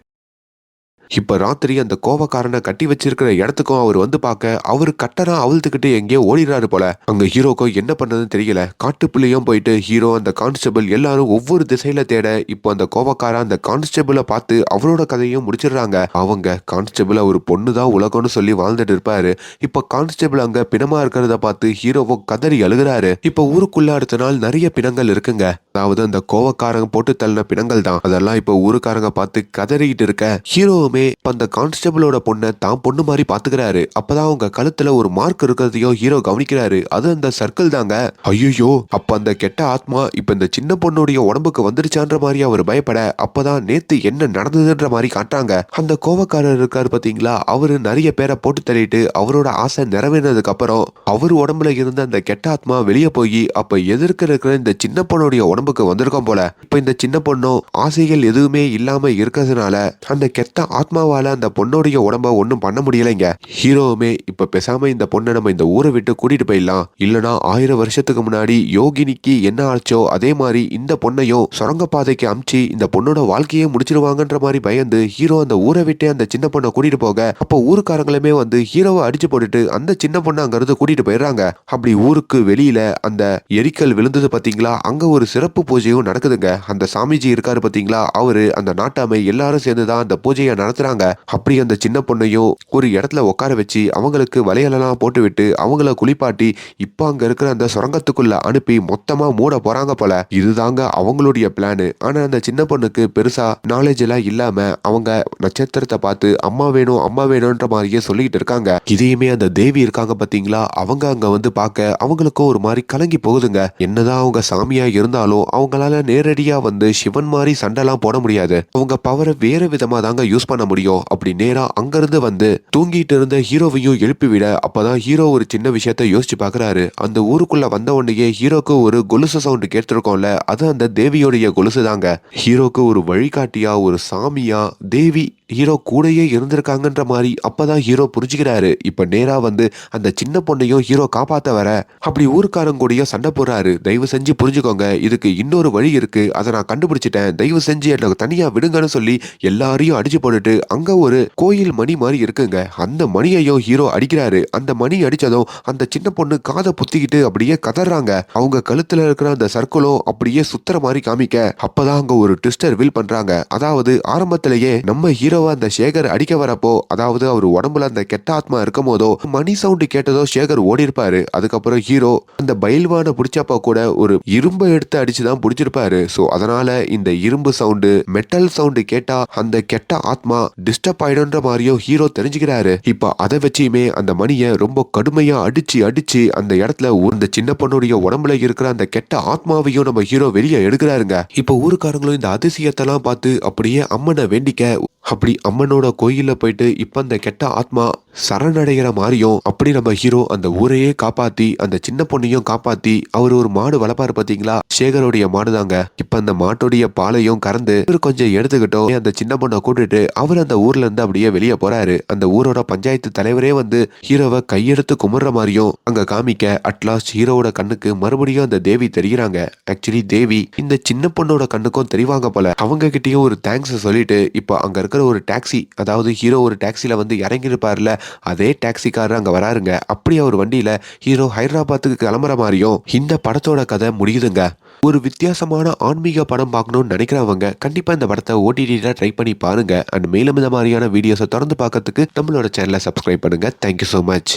இப்ப ராத்திரி அந்த கோவக்காரனை கட்டி வச்சிருக்கிற இடத்துக்கும் அவர் வந்து பார்க்க, அவரு கட்டரா அவிழ்த்துக்கிட்டு எங்கேயோ ஓடிடுறாரு போல. அங்க ஹீரோக்கும் என்ன பண்றதுன்னு தெரியல. காட்டுப்புள்ளையும் போயிட்டு ஹீரோ அந்த கான்ஸ்டபிள் எல்லாரும் ஒவ்வொரு திசையில தேட, இப்போ அந்த கோவக்காரன் அந்த கான்ஸ்டபிளை பார்த்து அவரோட கதையும் முடிச்சிடுறாங்க. அவங்க கான்ஸ்டபிள் ஒரு பொண்ணுதான் உலகம்னு சொல்லி வாழ்ந்துட்டு இருப்பாரு. இப்ப கான்ஸ்டபிள் அங்க பிணமா இருக்கிறத பார்த்து ஹீரோவும் கதறி அழுகிறாரு. இப்ப ஊருக்குள்ள அடுத்த நாள் நிறைய பிணங்கள் இருக்குங்க. அதாவது அந்த கோவக்காரங்க போட்டு தள்ளின பிணங்கள் தான். அதெல்லாம் இப்ப ஊருக்காரங்க பார்த்து கதறிக்கிட்டு இருக்க, ஹீரோவுமே அந்த கான்ஸ்டபிளோட பொண்ணை தான் பொண்ணு மாதிரி பாத்துக்கிறாரு. அப்பதான் அவங்க கழுத்துல ஒரு மார்க் இருக்கிறதையும் ஹீரோ கவனிக்கிறாரு. அது அந்த சர்க்கிள் தாங்க. ஐயோ, அப்ப அந்த கெட்ட ஆத்மா இப்ப இந்த சின்ன பொண்ணுடைய உடம்புக்கு வந்துருச்சான்ற மாதிரி அவர் பயப்பட, அப்பதான் நேத்து என்ன நடந்ததுன்ற மாதிரி காட்டுறாங்க. அந்த கோவக்காரர் இருக்காரு பாத்தீங்களா, அவரு நிறைய பேரை போட்டு தள்ளிட்டு அவரோட ஆசை நிறைவேறினதுக்கு அப்புறம் அவர் உடம்புல இருந்த அந்த கெட்ட ஆத்மா வெளியே போய் அப்ப எதிர்க்க இருக்கிற இந்த சின்ன பொண்ணுடைய உடம்புக்கு வந்திருக்கோம் போல. இப்ப இந்த சின்ன பொண்ணும் ஆசைகள் எதுவுமே இல்லாம இருக்கிறதுனால அந்த கெட்ட ஆத்மாவால அந்த பொண்ணோடைய உடம்ப ஒண்ணும் பண்ண முடியலைங்க. ஹீரோவுமே இப்ப பேசாம இந்த பொண்ணை நம்ம இந்த ஊரை விட்டு கூட்டிட்டு போயிடலாம், இல்லனா 1000 வருஷத்துக்கு முன்னாடி யோகினிக்கு என்ன ஆச்சோ அதே மாதிரி இந்த பொண்ணையும் சுரங்கப்பாதைக்கு அமிச்சு இந்த பொண்ணோட வாழ்க்கையே முடிச்சிருவாங்கன்ற மாதிரி பயந்து ஹீரோ அந்த ஊரை விட்டே அந்த சின்ன பொண்ணை கூட்டிட்டு போக, அப்போ ஊருக்காரங்களுமே வந்து ஹீரோவை அடிச்சு போட்டுட்டு அந்த சின்ன பொண்ணை அங்க இருந்து கூட்டிட்டு போயிடுறாங்க. அப்படி ஊருக்கு வெளியில அந்த எரிக்கல் விழுந்தது பாத்தீங்களா, அங்க ஒரு சிறப்பு பூஜையும் நடக்குதுங்க. அந்த சாமிஜி இருக்காரு பாத்தீங்களா, அவரு அந்த நாட்டாமை எல்லாரும் சேர்ந்துதான் அந்த பூஜையை நடத்துறாங்க. அப்படி அந்த சின்ன பொண்ணையும் ஒரு இடத்துல உட்கார வச்சு அவங்களுக்கு வளையலெல்லாம் போட்டு விட்டு அவங்கள குளிப்பாட்டி இப்ப அங்க இருக்கிற அந்த சுரங்கத்துக்குள்ள அனுப்பி மொத்தமா மூட போறாங்க போல. இதுதாங்க அவங்களுடைய பிளானு. ஆனா அந்த சின்ன பொண்ணுக்கு பெருசா நாலேஜ் எல்லாம் இல்லாம அவங்க நட்சத்திரத்தை பார்த்து அம்மா வேணும் அம்மா வேணும்ன்ற மாதிரியே சொல்லிட்டு இருக்காங்க. இதையுமே அந்த தேவி இருக்காங்க பாத்தீங்களா, அவங்க அங்க வந்து பார்க்க அவங்களுக்கும் ஒரு மாதிரி கலங்கி போகுதுங்க. என்னதான் அவங்க சாமியா இருந்தாலும் அவங்களால நேரடியா வந்து சிவன் மாதிரி சண்டைலாம் போட முடியாது. அவங்க பவரை வேற விதமா தாங்க யூஸ் பண்ண முடியும். அப்படி நேரா அங்கிருந்து வந்து தூங்கிட்டு இருந்த ஹீரோவையும் எழுப்பி விட, அப்பதான் ஹீரோ ஒரு சின்ன விஷயத்த யோசிச்சு பாக்குறாரு. அந்த ஊருக்குள்ள வந்த உடனே ஹீரோக்கு ஒரு கொலுசு சவுண்ட் கேட்டிருக்கோம்ல, அது அந்த தேவியோடைய கொலுசு தாங்க. ஹீரோக்கு ஒரு வழிகாட்டியா ஒரு சாமியா தேவி ஹீரோ கூடயே இருந்திருக்காங்கன்ற மாதிரி அப்பதான் ஹீரோ புரிஞ்சுக்கிறாரு. இப்ப நேரா வந்து அந்த சின்ன பொண்ணையும் ஹீரோ காப்பாத்த வர, அப்படி ஊருக்காரங்க கூடயே சண்டை போடுறாரு. தயவு செஞ்சு புரிஞ்சுக்கோங்க, இதுக்கு இன்னொரு வழி இருக்கு, அதை நான் கண்டுபிடிச்சிட்டேன், தயவு செஞ்சு எனக்கு தனியா விடுங்கன்னு சொல்லி எல்லாரையும் அடிச்சு போட்டுட்டு அங்க ஒரு கோயில் மணி மாதிரி இருக்குங்க. அந்த மணியையும் ஹீரோ அடிக்கிறாரு. அந்த மணி அடிச்சதும் அந்த சின்ன பொண்ணு காதை புத்திக்கிட்டு அப்படியே கதறாங்க. அவங்க கழுத்துல இருக்கிற அந்த சர்க்கிளும் அப்படியே சுத்துற மாதிரி காமிக்க அப்பதான் அங்க ஒரு ட்விஸ்டர் ரிவீல் பண்றாங்க. அதாவது ஆரம்பத்திலேயே நம்ம ஹீரோவை அந்த சேகர் அடிக்க வரப்போ, அதாவது அவர் உடம்புல அந்த கெட்ட ஆத்மா இருக்கும் போதோ மணி சவுண்ட் கேட்டதோ சேகர் ஓடி இருப்பாரு. அதுக்கப்புறம் ஹீரோ அந்த பயில்வானை பிடிச்சப்ப கூட ஒரு இரும்பை எடுத்து அடிச்சுதான் பிடிச்சிருப்பாரு. சோ அதனால இந்த இரும்பு சவுண்டு மெட்டல் சவுண்டு கேட்டா அந்த கெட்ட ஆத்மா டிஸ்டர்ப் ஆயிடும்ன்ற மாதிரியும் ஹீரோ தெரிஞ்சுக்கிறாரு. இப்ப அதை வச்சுமே அந்த மணியை ரொம்ப கடுமையா அடிச்சு அடிச்சு அந்த இடத்துல அந்த சின்ன பொண்ணுடைய உடம்புல இருக்கிற அந்த கெட்ட ஆத்மாவையும் நம்ம ஹீரோ வெளியே எடுக்கிறாருங்க. இப்ப ஊருக்காரங்களும் இந்த அதிசயத்தெல்லாம் பார்த்து அப்படியே அம்மனை வேண்டிக்க அப்படி அம்மனோட கோயில்ல போயிட்டு இப்ப அந்த கெட்ட ஆத்மா சரணடைகிற மாதிரியும் அப்படி நம்ம ஹீரோ அந்த ஊரையே காப்பாத்தி அந்த சின்ன பொண்ணையும் காப்பாத்தி அவர் ஒரு மாடு வளர்ப்பாரு பாத்தீங்களா, சேகருடைய மாடு தாங்க. இப்ப அந்த மாட்டுடைய பாலையும் கறந்து கொஞ்சம் எடுத்துக்கிட்டோம் அந்த சின்ன பொண்ணை கூட்டிட்டு அவர் அந்த ஊர்ல இருந்து அப்படியே வெளியே போறாரு. அந்த ஊரோட பஞ்சாயத்து தலைவரே வந்து ஹீரோவை கையெடுத்து கும்பிடுற மாதிரியும் அங்க காமிக்க அட்லாஸ்ட் ஹீரோவோட கண்ணுக்கு மறுபடியும் அந்த தேவி தெரிகிறாங்க. ஆக்சுவலி தேவி இந்த சின்ன பொண்ணோட கண்ணுக்கும் தெரிவாங்க போல. அவங்க கிட்டயும் ஒரு தேங்க்ஸ் சொல்லிட்டு இப்ப அங்க இருக்கிற ஒரு டாக்ஸி, அதாவது ஹீரோ ஒரு டாக்ஸில வந்து இறங்கி இருப்பார்ல, அதே டாக்ஸிக்காரர் அங்க வராருங்க. அப்படி அவர் வண்டியில ஹீரோ ஹைதராபாத்துக்கு கிளம்புற மாதிரியும் இந்த படத்தோட கதை முடியுதுங்க. ஒரு வித்தியாசமான ஆன்மீக படம் பார்க்கணும்னு நினைக்கிறவங்க கண்டிப்பா இந்த படத்தை ஓடிடில ட்ரை பண்ணி பாருங்க. அண்ட் மேலும் இந்த மாதிரியான வீடியோஸை தொடர்ந்து பார்க்கறதுக்கு நம்மளோட சேனலை சப்ஸ்கிரைப் பண்ணுங்க. Thank you so much.